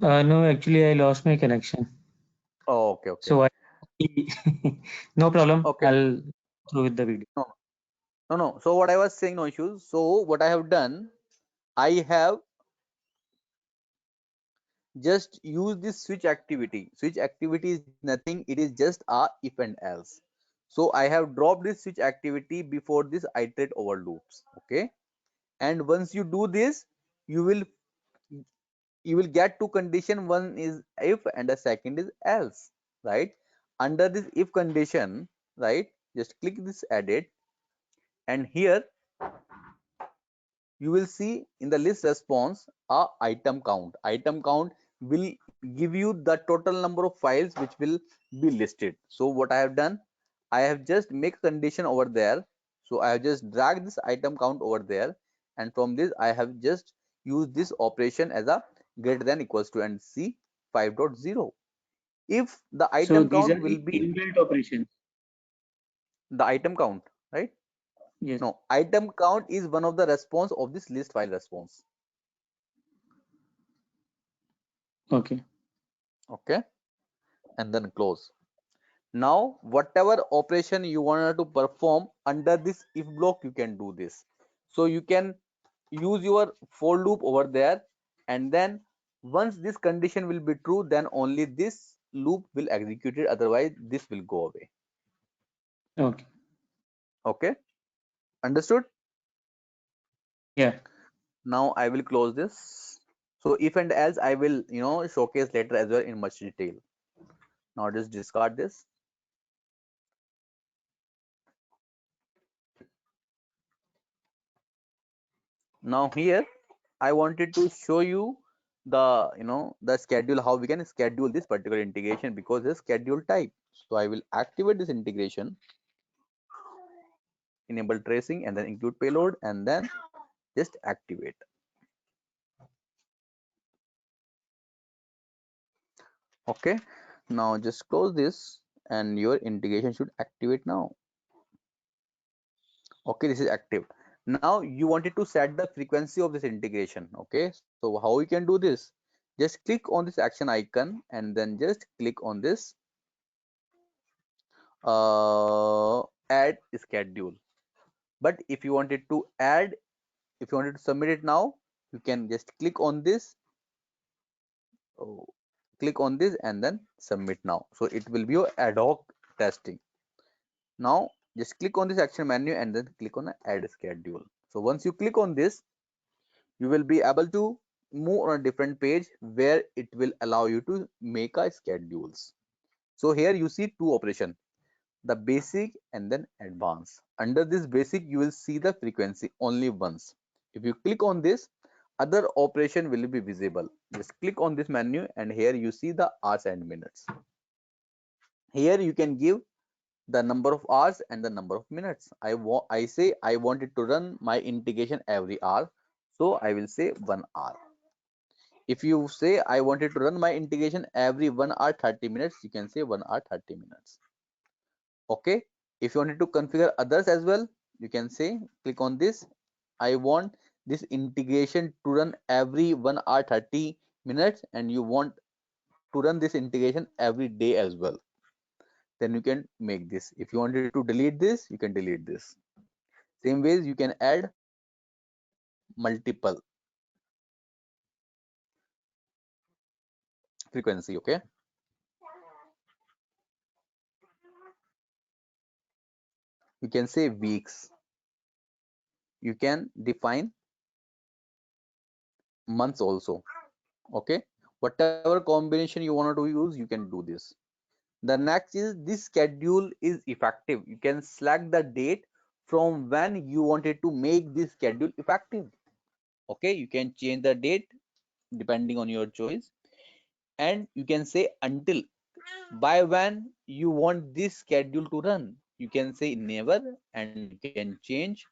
No, actually, I lost my connection. Oh, okay, okay. So no problem. Okay. I'll through with the video. No. So what I was saying, no issues. So what I have done, I have just used this switch activity. Switch activity is nothing. It is just a if and else. So I have dropped this switch activity before this iterate over loops. Okay. And once you do this, you will get two condition. One is if and the second is else, right? Under this if condition, right, just click this edit, and here you will see in the list response a item count. Item count will give you the total number of files which will be listed. So what I have done, I have just make a condition over there. So I have just dragged this item count over there, and from this I have just used this operation as a greater than equals to, and see 5.0. If the So item these count are will the be inbuilt operations. the item count, right? Yes. No, item count is one of the response of this list file response. Okay. Okay, and then close. Now whatever operation you wanted to perform under this if block, you can do this. So you can use your for loop over there, and then once this condition will be true, then only this loop will execute it, otherwise this will go away. Okay. Okay, understood? Yeah. Now I will close this. So if and else I will showcase later as well in much detail. Now just discard this. Now here I wanted to show you the the schedule, how we can schedule this particular integration, because the schedule type. So I will activate this integration, enable tracing, and then include payload, and then just activate. Okay, now just close this, and your integration should activate now. Okay, this is active. Now you wanted to set the frequency of this integration. Okay, so how you can do this? Just click on this action icon, and then just click on this add schedule. But if you wanted to submit it now, you can just click on this, and then submit now. So it will be your ad hoc testing. Now just click on this action menu, and then click on add schedule. So once you click on this, you will be able to move on a different page where it will allow you to make a schedules. So here you see two operations, the basic and then advanced. Under this basic, you will see the frequency only once. If you click on this, other operation will be visible. Just click on this menu, and here you see the hours and minutes. Here you can give the number of hours and the number of minutes. I say I wanted to run my integration every hour, so I will say 1 hour. If you say I wanted to run my integration every 1 hour 30 minutes, you can say 1 hour 30 minutes. Okay, if you wanted to configure others as well, you can say click on this, I want this integration to run every 1 hour 30 minutes, and you want to run this integration every day as well, then you can make this. If you wanted to delete this, you can delete this. Same ways you can add multiple frequency. Okay, you can say weeks, you can define months also. Okay, Whatever combination you want to use, you can do this. The next is this schedule is effective. You can select the date from when you wanted to make this schedule effective. Okay, you can change the date depending on your choice, and you can say until, by when you want this schedule to run. You can say never, and you can change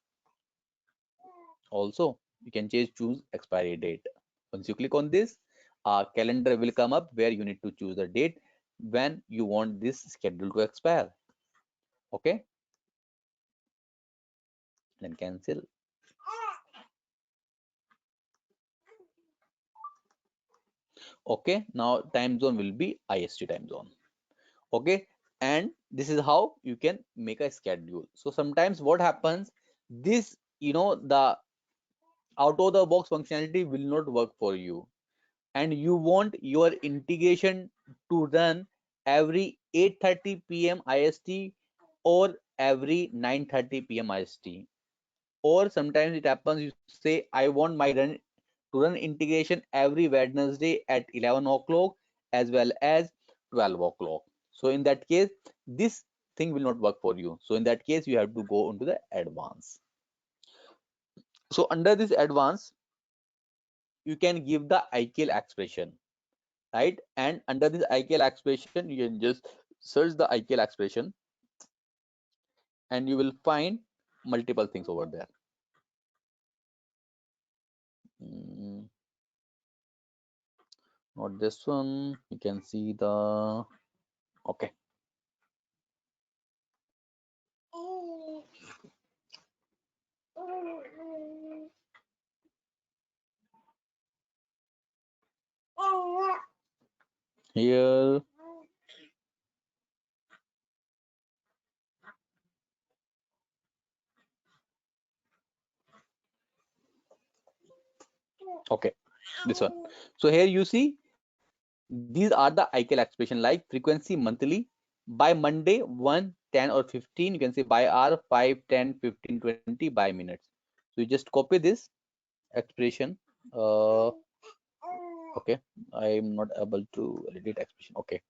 also, you can choose expiry date. Once you click on this, a calendar will come up where you need to choose the date when you want this schedule to expire. Okay, then cancel. Okay, now time zone will be IST time zone. Okay, and this is how you can make a schedule. So sometimes what happens, this, the out of the box functionality will not work for you, and you want your integration to run every 8:30 p.m. IST or every 9:30 p.m. IST. Or sometimes it happens you say I want my run integration every Wednesday at 11 o'clock as well as 12 o'clock. So in that case, this thing will not work for you. So in that case, you have to go into the advanced. So under this advanced, you can give the IKL expression, right? And under this IKL expression, you can just search the IKL expression and you will find multiple things over there. Not this one. You can see the, okay. Here, okay, this one. So here you see these are the IKL expression like frequency monthly, by Monday 1, 10 or 15. You can say by hour 5, 10, 15, 20, by minutes. So you just copy this expression. Okay, I'm not able to edit expression. Okay.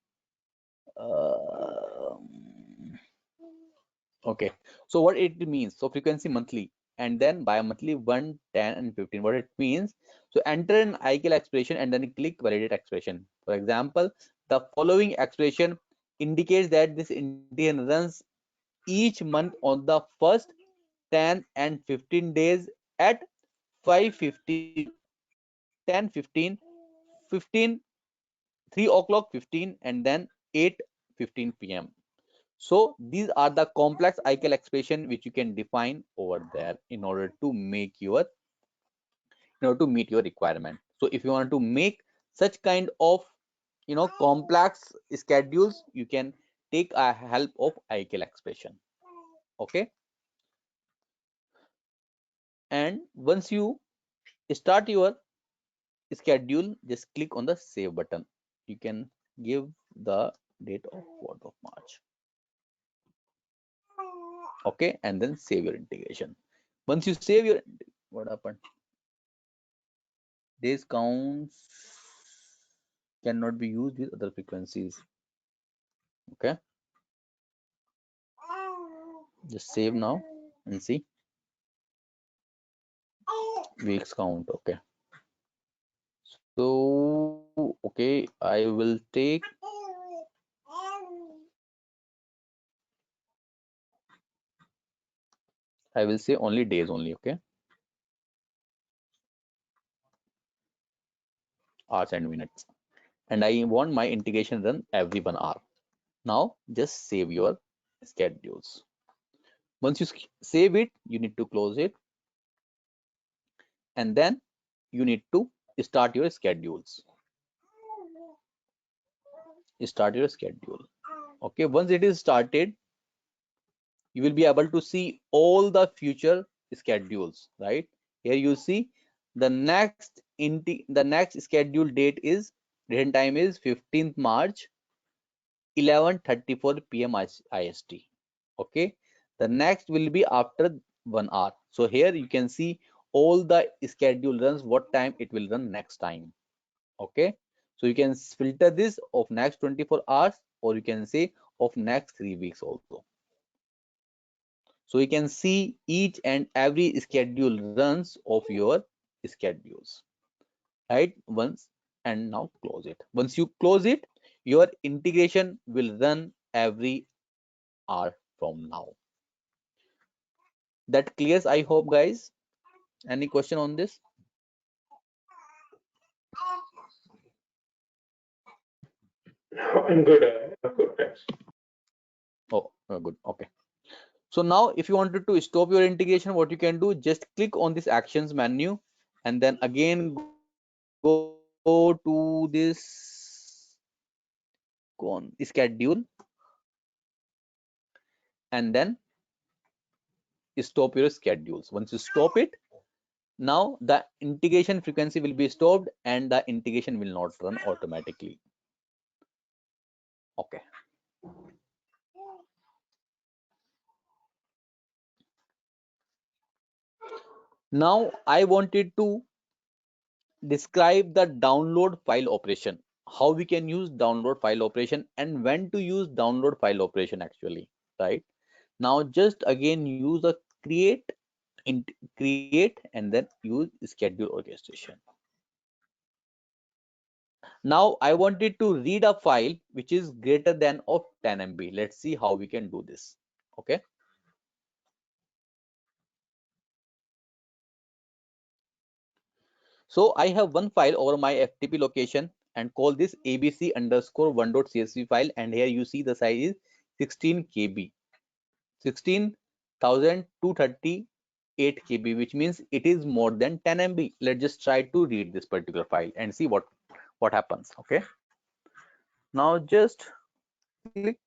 Okay, so what it means, so frequency monthly and then bi-monthly 1, 10 and 15. What it means, so enter an IKL expression and then click validate expression. For example, the following expression indicates that this integration runs each month on the first 10 and 15 days at 5:15, 10, 15, 15, 3 o'clock 15 and then 8:15 p.m. So these are the complex IKL expression which you can define over there in order to make your, meet your requirement. So if you want to make such kind of, complex schedules, you can take a help of IKL expression. Okay, and once you start your schedule, just click on the save button. You can give the date of 4th of March. Okay, and then save your integration. Once you save your, what happened, days counts cannot be used with other frequencies. Okay, just save now and see weeks count. Okay, so okay, I will take, I will say only days only. Okay, hours and minutes, and I want my integration run every 1 hour. Now just save your schedules. Once you save it, you need to close it, and then you need to start your schedules. Start your schedule. Okay, once it is started, you will be able to see all the future schedules. Right here you see the next scheduled date is, date time is 15th March 11:34 p.m. IST. Okay, the next will be after 1 hour. So here you can see all the schedule runs, what time it will run next time. Okay, So you can filter this of next 24 hours, or you can say of next 3 weeks also. So you can see each and every schedule runs of your schedules, right? Once, and now close it. Once you close it, your integration will run every hour from now. That clears, I hope, guys. Any question on this? I'm good. Good, thanks. Oh, good. Okay. So now if you wanted to stop your integration, what you can do, just click on this actions menu and then again go to this, go on schedule, and then stop your schedules. Once you stop it, now the integration frequency will be stopped and the integration will not run automatically. Okay. Now I wanted to describe the download file operation, how we can use download file operation and when to use download file operation actually, right? Now just again use a create and then use schedule orchestration. Now I wanted to read a file which is greater than of 10 MB. Let's see how we can do this. Okay. So I have one file over my FTP location and call this abc underscore 1.csv file, and here you see the size is 16 KB, 16,238 KB, which means it is more than 10 MB. Let's just try to read this particular file and see what happens. Okay. Now just click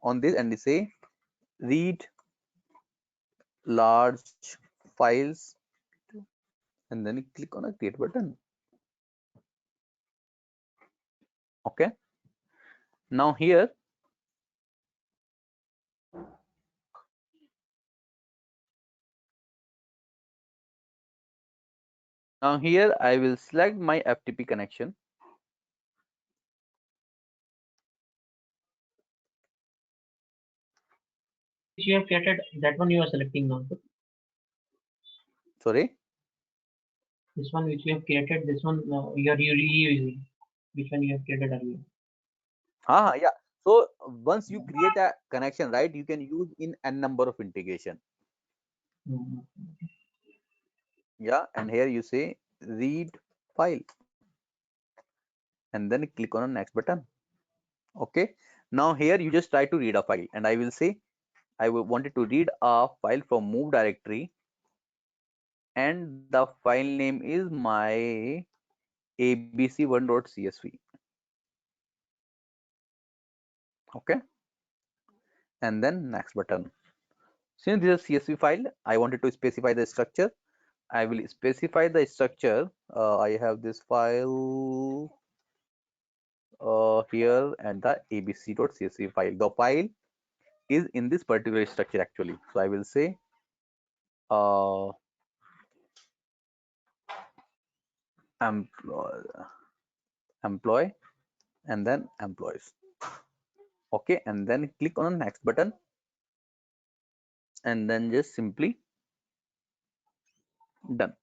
on this and say read large files, and then click on a create button. Okay. Now here I will select my FTP connection. You have created that one you are selecting now. Sorry. This one which you have created, this one you are reusing. Which one you have created earlier? Yeah. So once you create a connection, right, you can use in n number of integration. Yeah, and here you say read file and then click on the next button. Okay. Now here you just try to read a file, and I will say I wanted to read a file from move directory, and the file name is my abc1.csv. Okay. And then next button. Since this is a CSV file, I wanted to specify the structure. I will specify the structure. I have this file here and the abc.csv file. The file is in this particular structure actually. So I will say employ and then employees. Okay, and then click on the next button and then just simply done.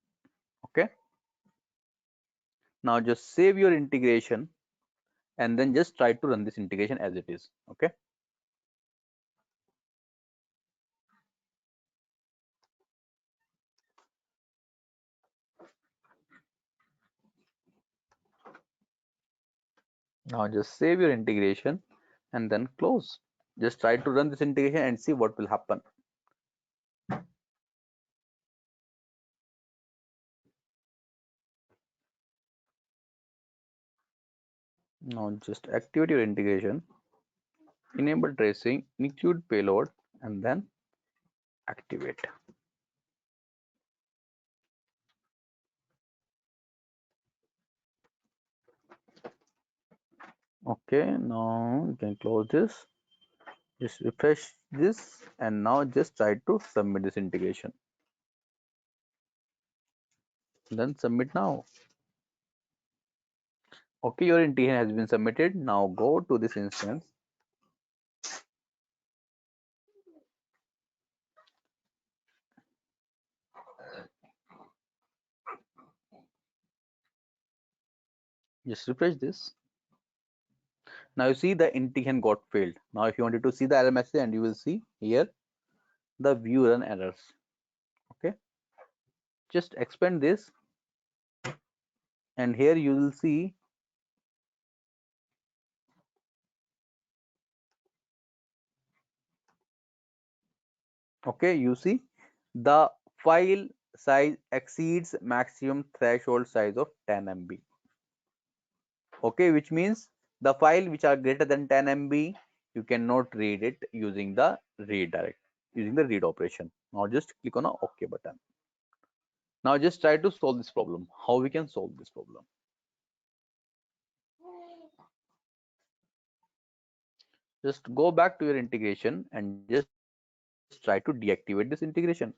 Okay. Now just save your integration and then just try to run this integration as it is. Okay. Now just save your integration and then close. Just try to run this integration and see what will happen. Now just activate your integration, enable tracing, include payload, and then activate. Okay, now you can close this. Just refresh this and now just try to submit this integration. Then submit now. Okay, your integration has been submitted. Now go to this instance. Just refresh this. Now you see the integration got failed. Now if you wanted to see the error message, and you will see here the view run errors. Okay, just expand this, and here you will see okay, you see the file size exceeds maximum threshold size of 10 MB. Okay, which means the file which are greater than 10 MB, you cannot read it using the read operation. Now just click on a OK button. Now just try to solve this problem. How we can solve this problem? Just go back to your integration and just try to deactivate this integration.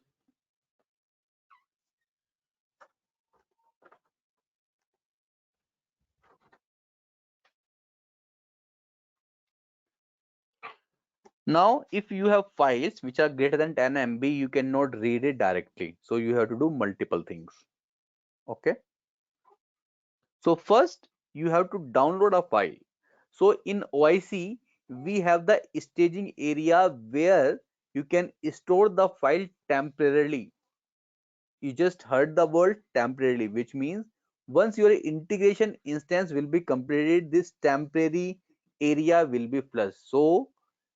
Now, if you have files which are greater than 10 MB, you cannot read it directly. So you have to do multiple things. Okay. So first you have to download a file. So in OIC, we have the staging area where you can store the file temporarily. You just heard the word temporarily, which means once your integration instance will be completed, this temporary area will be flushed. So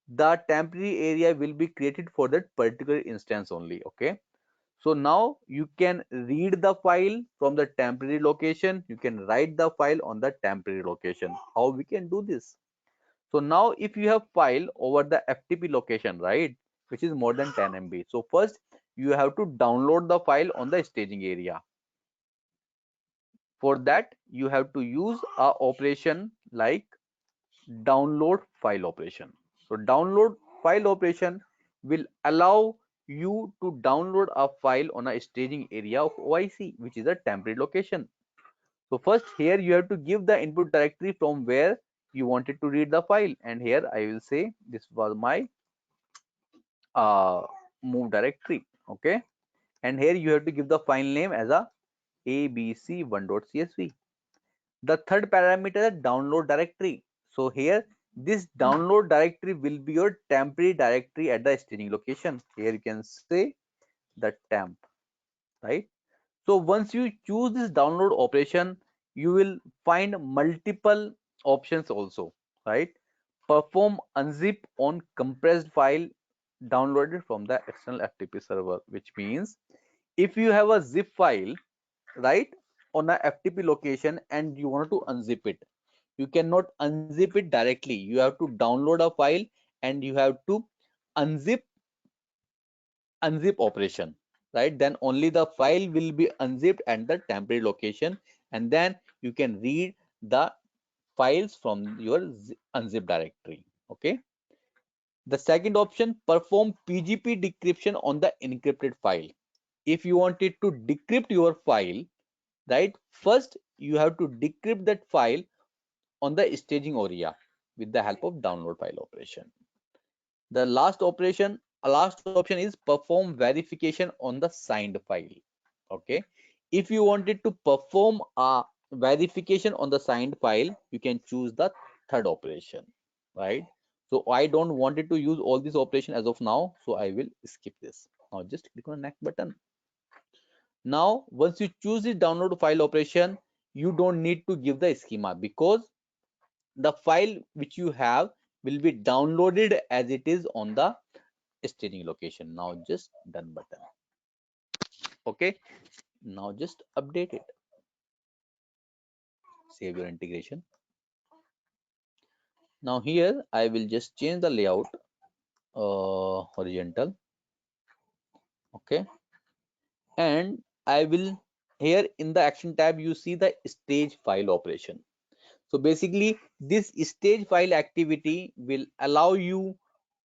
the temporary area will be created for that particular instance only. Okay, so now you can read the file from the temporary location, you can write the file on the temporary location. How we can do this? So now if you have file over the FTP location, right, which is more than 10 MB, so first you have to download the file on the staging area. For that you have to use a operation like download file operation. So download file operation will allow you to download a file on a staging area of OIC, which is a temporary location. So first here you have to give the input directory from where you wanted to read the file, and here I will say this was my move directory. Okay, and here you have to give the file name as a abc1.csv. The third parameter is download directory. So here this download directory will be your temporary directory at the staging location. Here you can say the temp, right? So once you choose this download operation, you will find multiple options also, right? Perform unzip on compressed file downloaded from the external FTP server, which means if you have a zip file, right, on a FTP location and you want to unzip it, you cannot unzip it directly. You have to download a file and you have to unzip operation, right? Then only the file will be unzipped at the temporary location, and then you can read the files from your unzip directory. Okay, the second option, perform PGP decryption on the encrypted file. If you wanted to decrypt your file, right, first you have to decrypt that file on the staging area with the help of download file operation. The last option is perform verification on the signed file. Okay, if you wanted to perform a verification on the signed file, you can choose the third operation, right? So I don't wanted to use all this operation as of now, so I will skip this. Now just click on the next button. Now once you choose the download file operation, you don't need to give the schema because the file which you have will be downloaded as it is on the staging location. Now just done button. Okay, now just update it, save your integration. Now here I will just change the layout horizontal. Okay, and I will, here in the action tab you see the stage file operation. So basically this stage file activity will allow you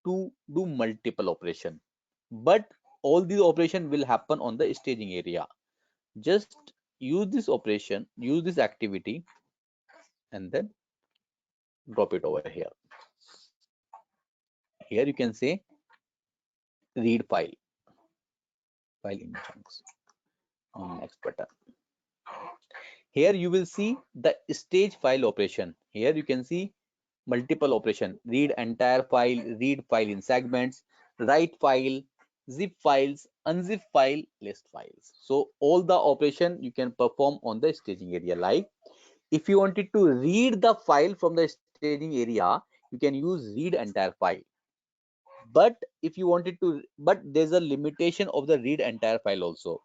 to do multiple operation, but all these operation will happen on the staging area. Just use this operation, use this activity and then drop it over here. Here you can say read file in chunks on next button. Here you will see the stage file operation. Here you can see multiple operation: read entire file, read file in segments, write file, zip files, unzip file, list files. So all the operation you can perform on the staging area. Like if you wanted to read the file from the staging area, you can use read entire file. But if you wanted to, but there's a limitation of the read entire file also.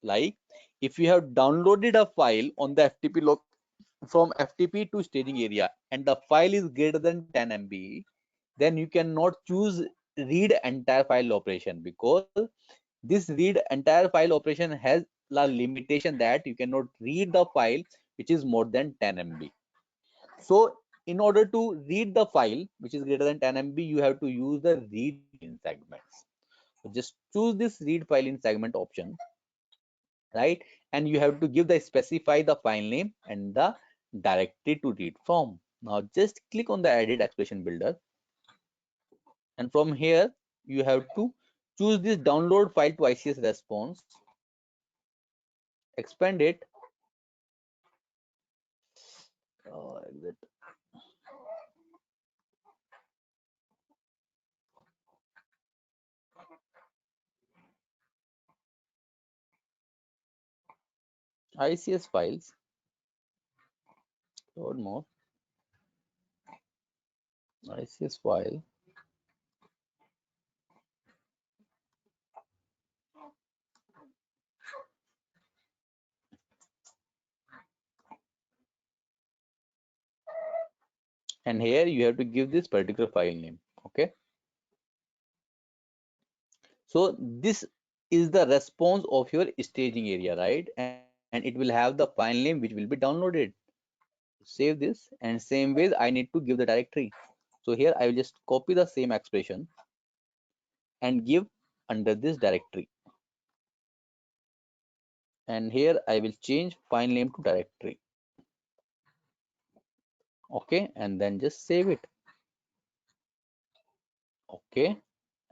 Like if you have downloaded a file on the FTP from FTP to staging area and the file is greater than 10 MB, then you cannot choose read entire file operation, because this read entire file operation has a limitation that you cannot read the file which is more than 10 MB. So in order to read the file which is greater than 10 MB, you have to use the read in segments. So just choose this read file in segment option, right? And you have to give the specify the file name and the directory to read from. Now just click on the edit expression builder, and from here you have to choose this download file to ICS response, expand it, exit. ICS files, load more, ICS file, and here you have to give this particular file name. Okay, so this is the response of your staging area, right? And it will have the file name which will be downloaded. Save this, and same way I need to give the directory. So here I will just copy the same expression and give under this directory, and here I will change file name to directory. Okay, and then just save it. Okay,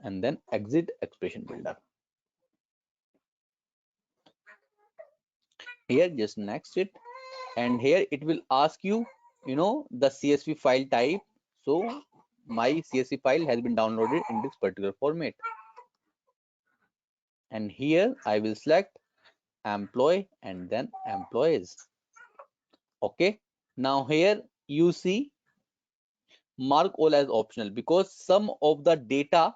and then exit expression builder. Here just next it, and here it will ask you, the CSV file type. So my CSV file has been downloaded in this particular format, and here I will select employee and then employees. Okay, now here you see mark all as optional, because some of the data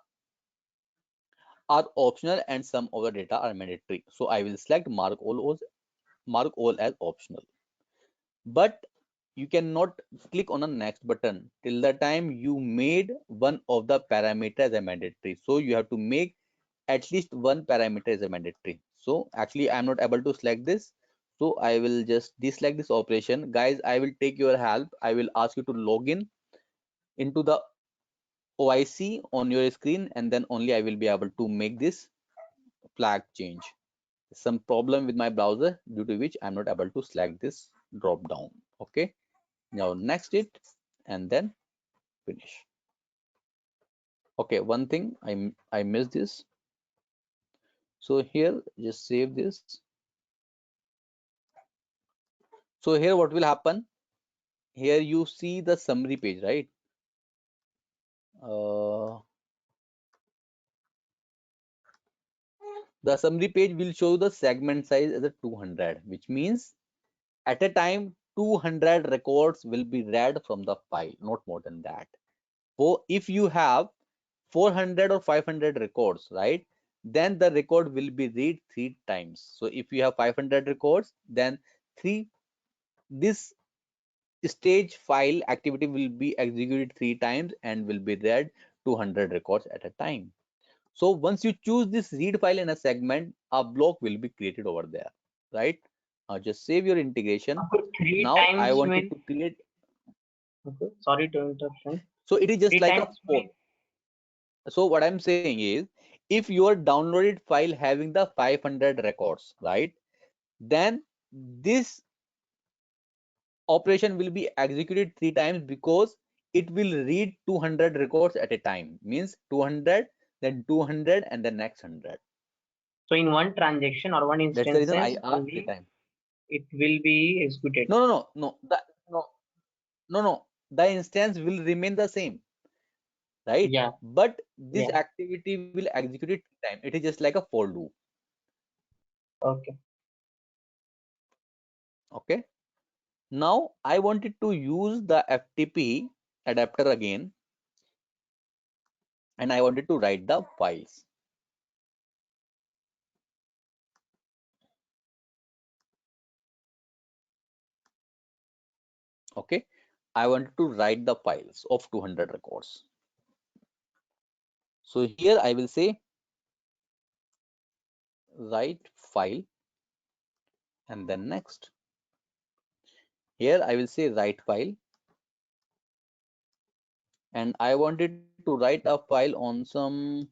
are optional and some of the data are mandatory. So I will select mark all as optional. But you cannot click on the next button till the time you made one of the parameters as a mandatory. So you have to make at least one parameter as a mandatory. So actually I'm not able to select this, so I will just deselect this operation. Guys, I will take your help. I will ask you to log in into the OIC on your screen, and then only I will be able to make this flag change. Some problem with my browser, due to which I'm not able to select this drop down. Okay, now next it, and then finish. Okay, one thing I missed this. So here just save this. So here what will happen? Here you see the summary page, right? The summary page will show the segment size as a 200, which means at a time 200 records will be read from the file, not more than that. So if you have 400 or 500 records, right, then the record will be read 3 times. So if you have 500 records, then this stage file activity will be executed 3 times and will be read 200 records at a time. So once you choose this read file in a segment, a block will be created over there, right? Now just save your integration. Three Now times I wanted mean, to create. okay, sorry to interrupt. So it is just Three like a times port. So what I'm saying is, if your downloaded file having the 500 records, right, then this operation will be executed 3 times because it will read 200 records at a time. Means 200, then 200, and the next 100. So in one transaction or one That's the reason I instances asked 3 only times. it will be executed. No. The instance will remain the same, right? Yeah. But this Yeah. activity will execute it 3 times. It is just like a for loop. Okay. Okay. Now I wanted to use the FTP adapter again, and I wanted to write the files. Okay, I wanted to write the files of 200 records. So here I will say write file, and then next. Here I will say write file, and I wanted to write a file on some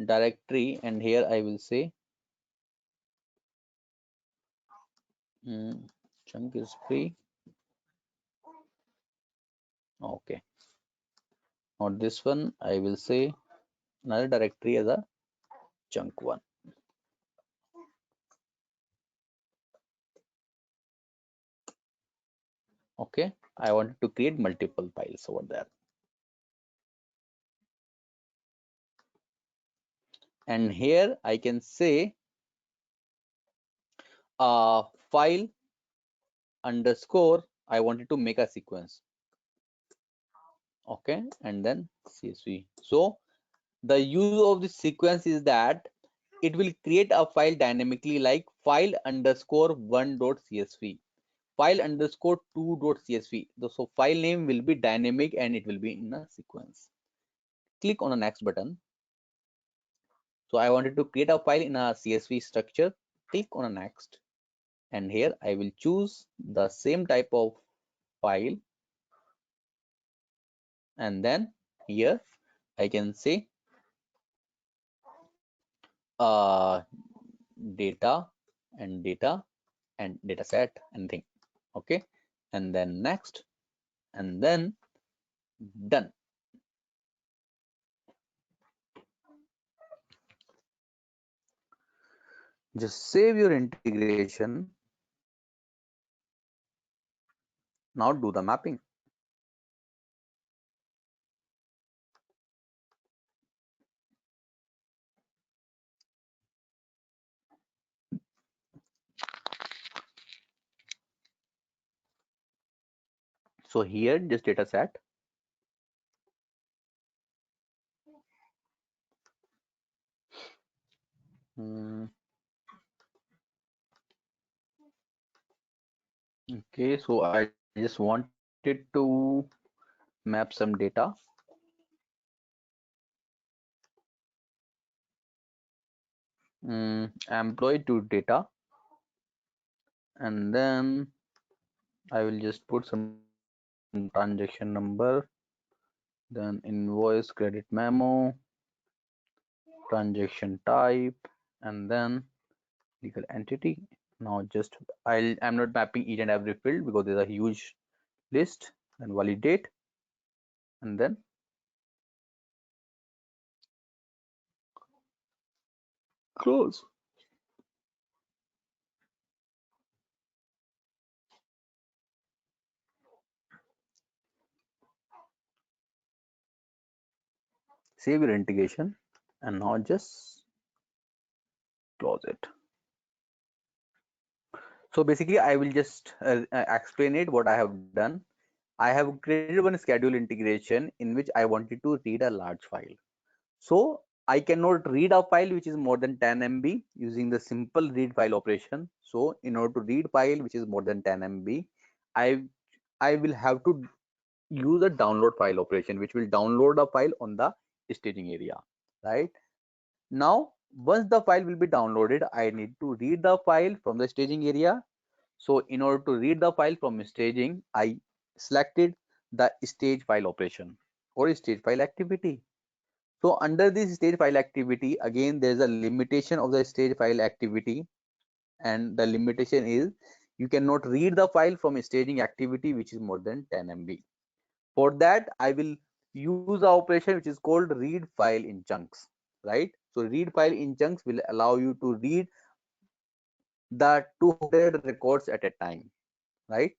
directory, and here I will say chunk is free. Okay, not this one. I will say another directory as a chunk one. Okay, I wanted to create multiple files over there. And here I can say file underscore, I wanted to make a sequence. Okay, and then CSV. So the use of this sequence is that it will create a file dynamically, like file underscore 1.csv, file underscore 2.csv. So file name will be dynamic and it will be in a sequence. Click on the next button. So I wanted to create a file in a CSV structure. Click on a next, and here I will choose the same type of file, and then here I can say data and data and data set, anything. Okay, and then next, and then done. Just save your integration. Now do the mapping. So here this data set, okay, so I just wanted to map some data. Employee to data, and then I will just put some transaction number, then invoice, credit memo, transaction type, and then legal entity. Now just I'm not mapping each and every field because there's a huge list. Then validate, and then close. Save your integration, and now just close it. So basically I will just explain it what I have done. I have created one schedule integration in which I wanted to read a large file. So I cannot read a file which is more than 10 MB using the simple read file operation. So in order to read file which is more than 10 MB, I will have to use a download file operation, which will download a file on the staging area. Right now, once the file will be downloaded, I need to read the file from the staging area. So in order to read the file from staging, I selected the stage file operation or stage file activity. So under this stage file activity, again there is a limitation of the stage file activity, and the limitation is You cannot read the file from a staging activity which is more than 10 MB. For that, I will use the operation which is called read file in chunks, right? So read file in chunks will allow you to read the 200 records at a time, right?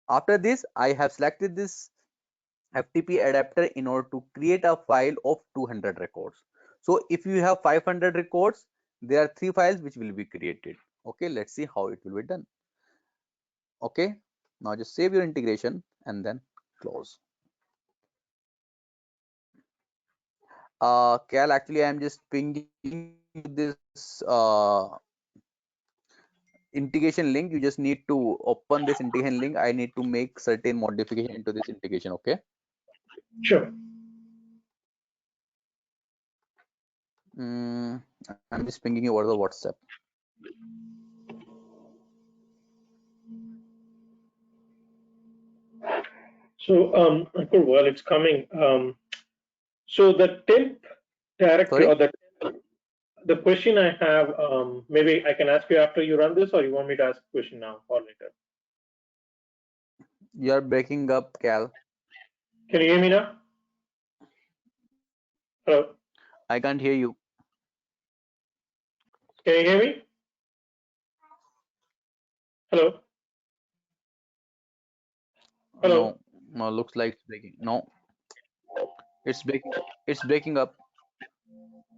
After this, I have selected this FTP adapter in order to create a file of 200 records. So if you have 500 records, there are 3 files which will be created. Okay, let's see how it will be done. Okay, now just save your integration and then close. Cal, actually I'm just pinging this integration link. You just need to open this integration link. I need to make certain modification into this integration. Okay, Sure. I'm just pinging you over the WhatsApp. So, Ankur, while it's coming, so the temp directory, Sorry? or the question I have, maybe I can ask you after you run this, or you want me to ask a question now or later? You are breaking up, Cal. Can you hear me now? Hello? I can't hear you. Can you hear me? Hello? Hello? No, looks like it's breaking. No, it's breaking. It's breaking up.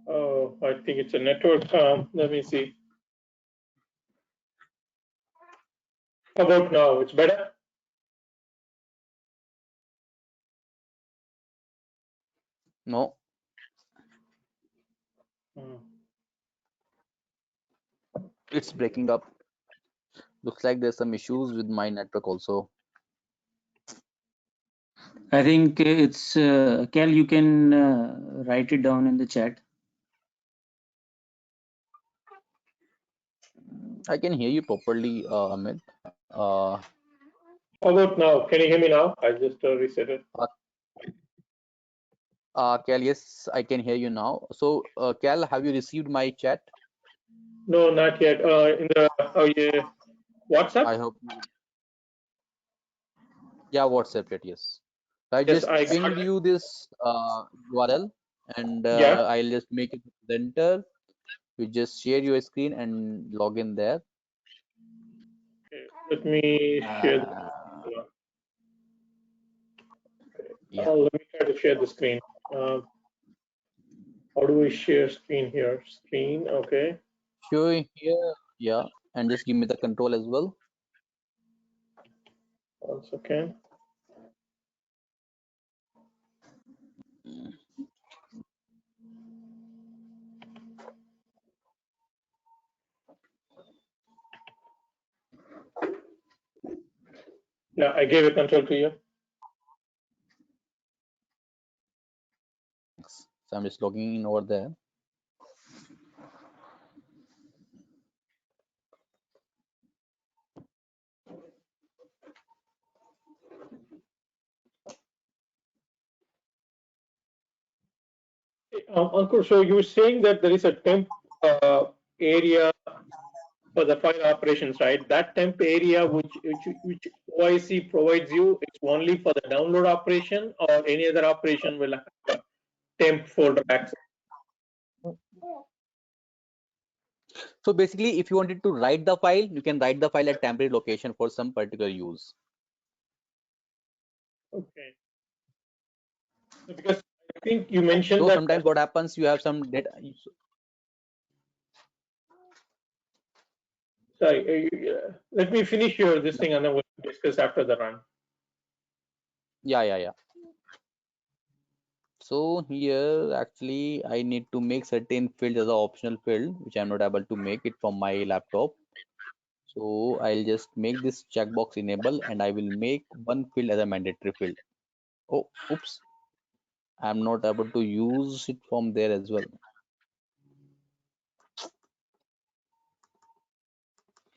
Oh, I think it's a network. Let me see. How about now? It's better? No, Hmm. it's breaking up. Looks like there's some issues with my network also. I think it's Cal, you can write it down in the chat. I can hear you properly, Amit. How about now? Can you hear me now? I just reset it. Cal, yes, I can hear you now. So, Cal, have you received my chat? No, not yet. In the yeah, WhatsApp? I hope. Yeah, WhatsApp chat, yes. I Yes, just I got pinged it. you this URL, and Yeah. I'll just make it presenter. You just share your screen and log in there. Okay, let me share. Yeah. Let me try to share the screen. How do we share screen here? Screen, okay. Show here, yeah, and just give me the control as well. 1 second. Yeah, I gave a control to you. So I'm just logging in over there. Ankur, so you were saying that there is a temp area for the file operations, right? That temp area which OIC provides you, it's only for the download operation, or any other operation will have a temp folder access? So basically, if you wanted to write the file, you can write the file at temporary location for some particular use. Okay. Because I think you mentioned So that. sometimes what happens, you have some data. Sorry, let me finish this thing and then we'll discuss after the run. Yeah. So here actually I need to make certain fields as an optional field, which I'm not able to make it from my laptop. So I'll just make this checkbox enable, and I will make one field as a mandatory field. Oh, oops. I'm not able to use it from there as well.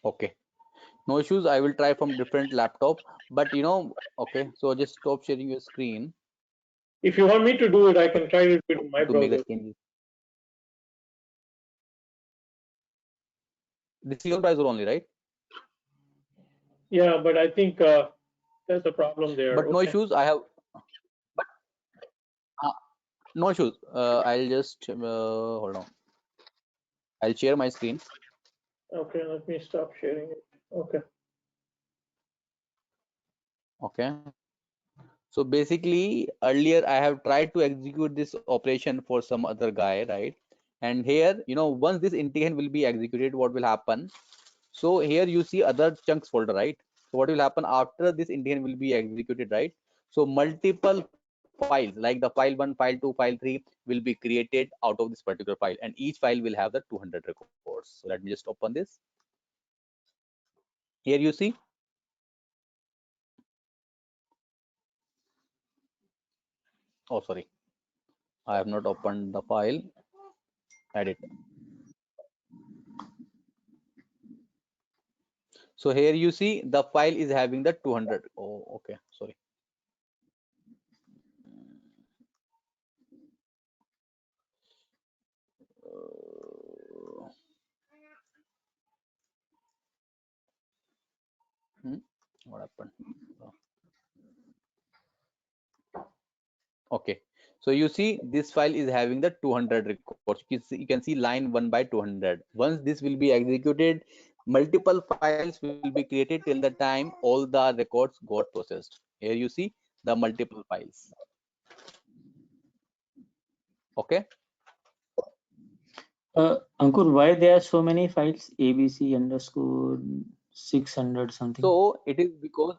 Okay, no issues. I will try from different laptop, but okay, so just stop sharing your screen If you want me to do it, I can try to do it in my to make the browser. changes. This is your browser only, right? Yeah, but I think there's a problem there. But no Okay. issues. I have, but no issues. I'll just hold on. I'll share my screen. Okay, let me stop sharing it. Okay. Okay. So basically, earlier I have tried to execute this operation for some other guy, right? And here, once this integration will be executed, what will happen? So here you see other chunks folder, right? So what will happen after this integration will be executed, right? So multiple files like the file 1, file 2, file 3 will be created out of this particular file, and each file will have the 200 records. So let me just open this. Here you see. Oh, sorry. I have not opened the file. Edit. So here you see the file is having the 200. Oh, okay. Sorry. What happened? Okay. So you see this file is having the 200 records. You can see line 1 by 200. Once this will be executed, multiple files will be created till the time all the records got processed. Here you see the multiple files. Okay. Ankur, why there are so many files? ABC underscore 600 something. So it is because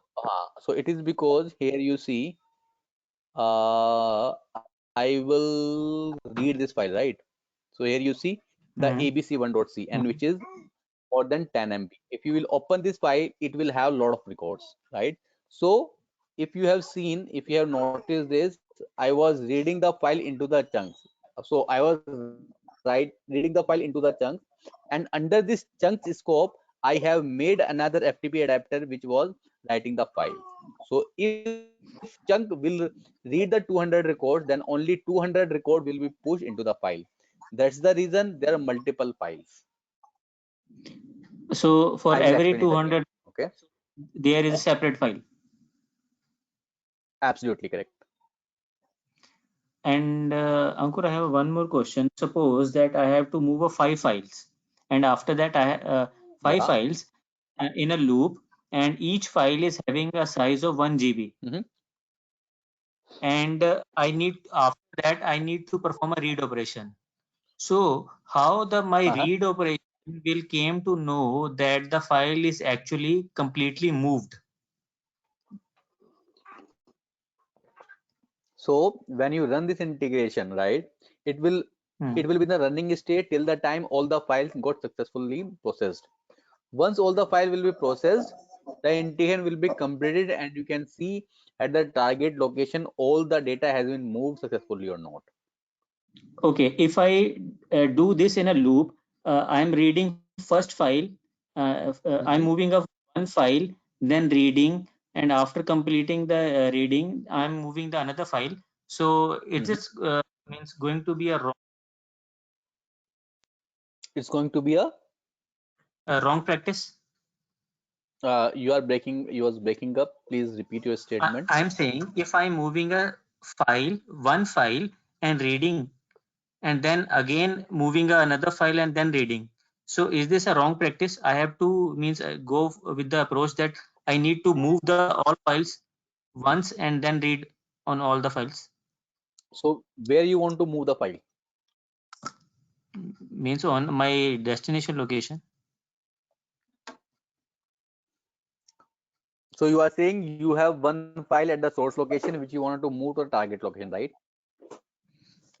here you see I will read this file, right? So here you see the abc1.c, and which is more than 10 MB. If you will open this file, it will have a lot of records, right? So if you have noticed this, I was reading the file into the chunks. So I was reading the file into the chunks, and under this chunks scope, I have made another FTP adapter which was writing the file. So if chunk will read the 200 records, then only 200 record will be pushed into the file. That's the reason there are multiple files. So for I'll every explain it again. 200, Okay. there is a separate file. Absolutely correct. And Ankur, I have one more question. Suppose that I have to move 5 files, and after that I have 5 Yeah. files in a loop, and each file is having a size of 1 GB. And after that I need to perform a read operation. So how my read operation will came to know that the file is actually completely moved? So when you run this integration, right, it will be in the running state till the time all the files got successfully processed. Once all the file will be processed, the integration will be completed, and you can see at the target location all the data has been moved successfully or not. Okay, if I do this in a loop, I'm reading first file, I'm moving up one file, then reading, and after completing the reading, I'm moving the another file. So it is means going to be a wrong. It's going to be a wrong practice. You are breaking up. Please repeat your statement. I'm saying if I'm moving one file and reading, and then again moving another file and then reading. So is this a wrong practice? I have to go with the approach that I need to move the all files once and then read on all the files. So where you want to move the file? Means on my destination location. So you are saying you have one file at the source location which you want to move to the target location, right?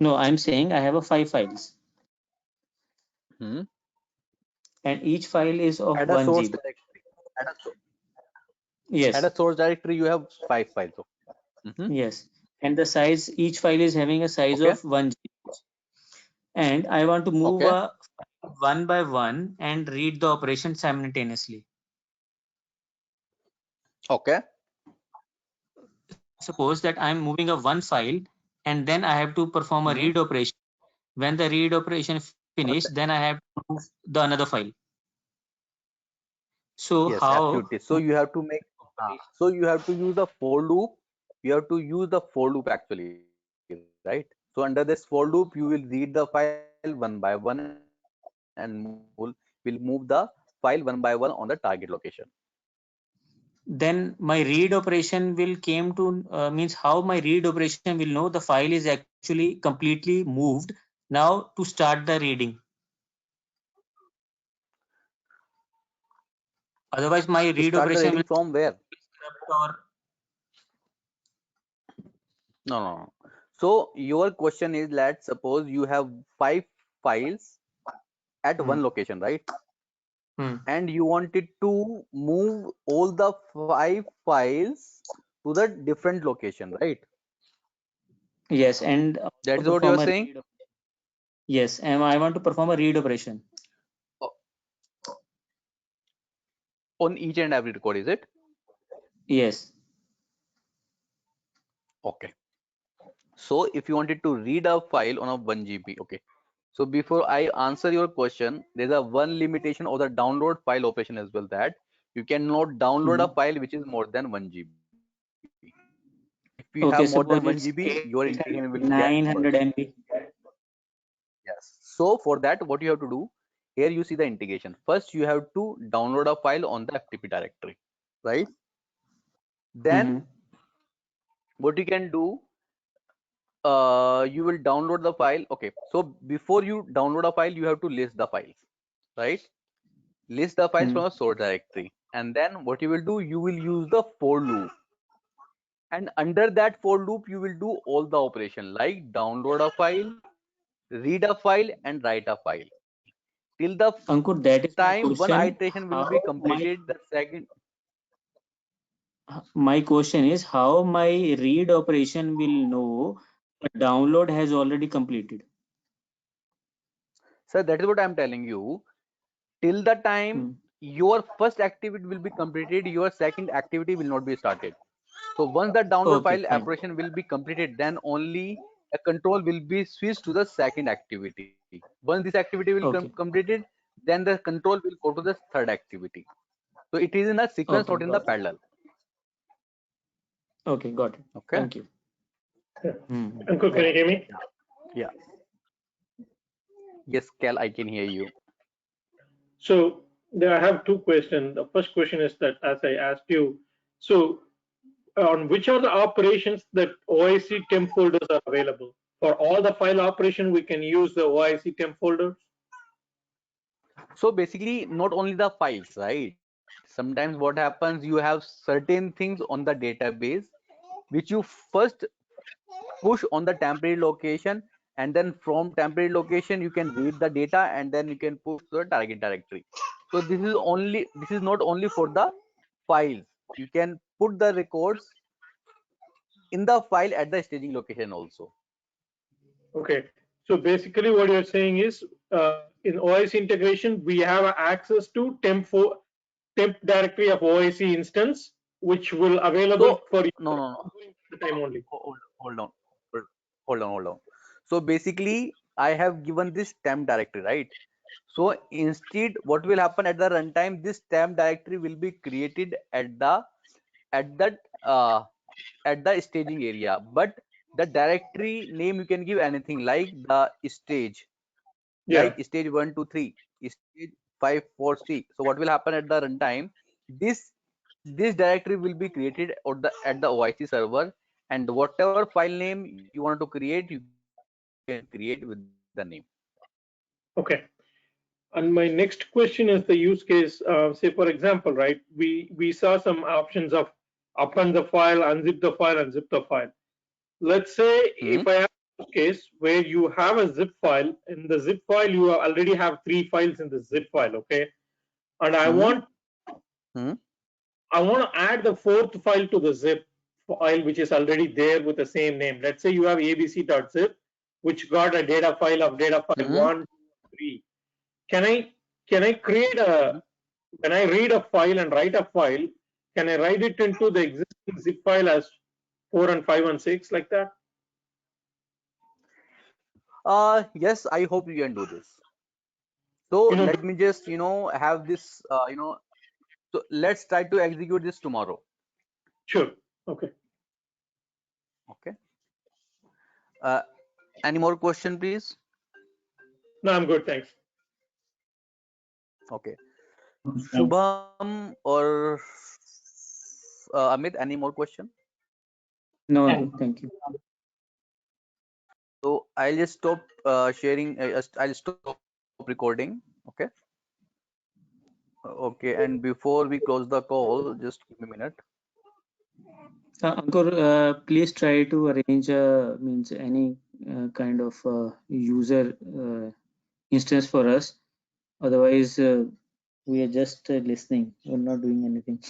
No, I'm saying I have 5 files. And each file is of at 1 source GB. directory. Yes. At a source directory, you have 5 files. Yes. And the size, each file is having a size of 1 GB. And I want to move one by one and read the operation simultaneously. Okay. Suppose that I'm moving one file and then I have to perform a read operation. When the read operation finished, then I have to move the another file. So Yes, how? absolutely. So you have to make, so you have to use the for loop. You have to use the for loop actually, right? So under this for loop, you will read the file one by one and will move the file one by one on the target location. Then my read operation will came to means how my read operation will know the file is actually completely moved now to start the reading. Otherwise my To read start the operation reading will from where? or No, no, no. So your question is, let's suppose you have 5 files at one location, right? And you wanted to move all the 5 files to the different location, right? yes, and That is what you are perform a saying? yes, and I want to perform a read operation. On each and every record, is it? Yes. Okay. So if you wanted to read a file on a 1 GB, okay. So before I answer your question, there's a one limitation of the download file operation as well, that you cannot download a file which is more than 1 GB. If you have Okay, more than suppose 1 it's GB, your integration will get 900 burst. MB. Yes. So for that, what you have to do, here you see the integration. First, you have to download a file on the FTP directory, right? Then what you can do, you will download the file. Okay. So before you download a file, you have to list the files, right? List the files from a source directory. And then what you will do, you will use the for loop. And under that for loop, you will do all the operation like download a file, read a file, and write a file. Till the Ankur, that is my time one question. iteration will How be completed, the second. my question is how my read operation will know the download has already completed. So that is what I'm telling you. Till the time your first activity will be completed, your second activity will not be started. So once the download Okay, file fine. operation will be completed, then only a control will be switched to the second activity. Once this activity will Okay. completed, then the control will go to the third activity. So it is in a sequence, Okay, not in the got it. parallel. Okay, got it. Okay. Thank you. Ankur, can you hear me? Yeah. Yes, Cal, I can hear you. So there I have two questions. The first question is that, as I asked you, so on which are the operations that OIC temp folders are available? For all the file operation, we can use the OIC temp folders? So basically, not only the files, right? Sometimes what happens, you have certain things on the database which you first push on the temporary location, and then from temporary location you can read the data, and then you can push to the target directory. So this is not only for the files. You can put the records in the file at the staging location also. Okay. So basically what you're saying is in OIC integration, we have access to temp directory of OIC instance, which will available So for you no. during the time only. Hold on. Hold on. So basically, I have given this temp directory, right? So instead, what will happen at the runtime? This temp directory will be created at the at that at the staging area, but the directory name you can give anything like the stage, Yeah. like stage 1 to 3, stage 5, 4, 6. So what will happen at the runtime? This directory will be created at the OIC server, and whatever file name you want to create, you can create with the name. Okay. And my next question is the use case. Say, for example, right, we saw some options of append the file, unzip the file, and zip the file. Let's say if I have a use case where you have a zip file, in the zip file you already have 3 files in the zip file, okay, and I want to add the 4th file to the zip file which is already there with the same name. Let's say you have abc.zip, which got a data file of data file 1, 2, 3. Can I create a, when I read a file and write a file, can I write it into the existing zip file as 4 and 5 and 6 like that? Yes, I hope you can do this. So let me just have this So let's try to execute this tomorrow. Sure. Okay. Okay. Any more question, please? No, I'm good. Thanks. Okay. Shubham or Amit, any more question? No, Yeah. thank you. So I'll just stop sharing. I'll stop recording. Okay. Okay. And before we close the call, just give me a minute. Ankur, please try to arrange means any kind of user instance for us. Otherwise, we are just listening. We're not doing anything.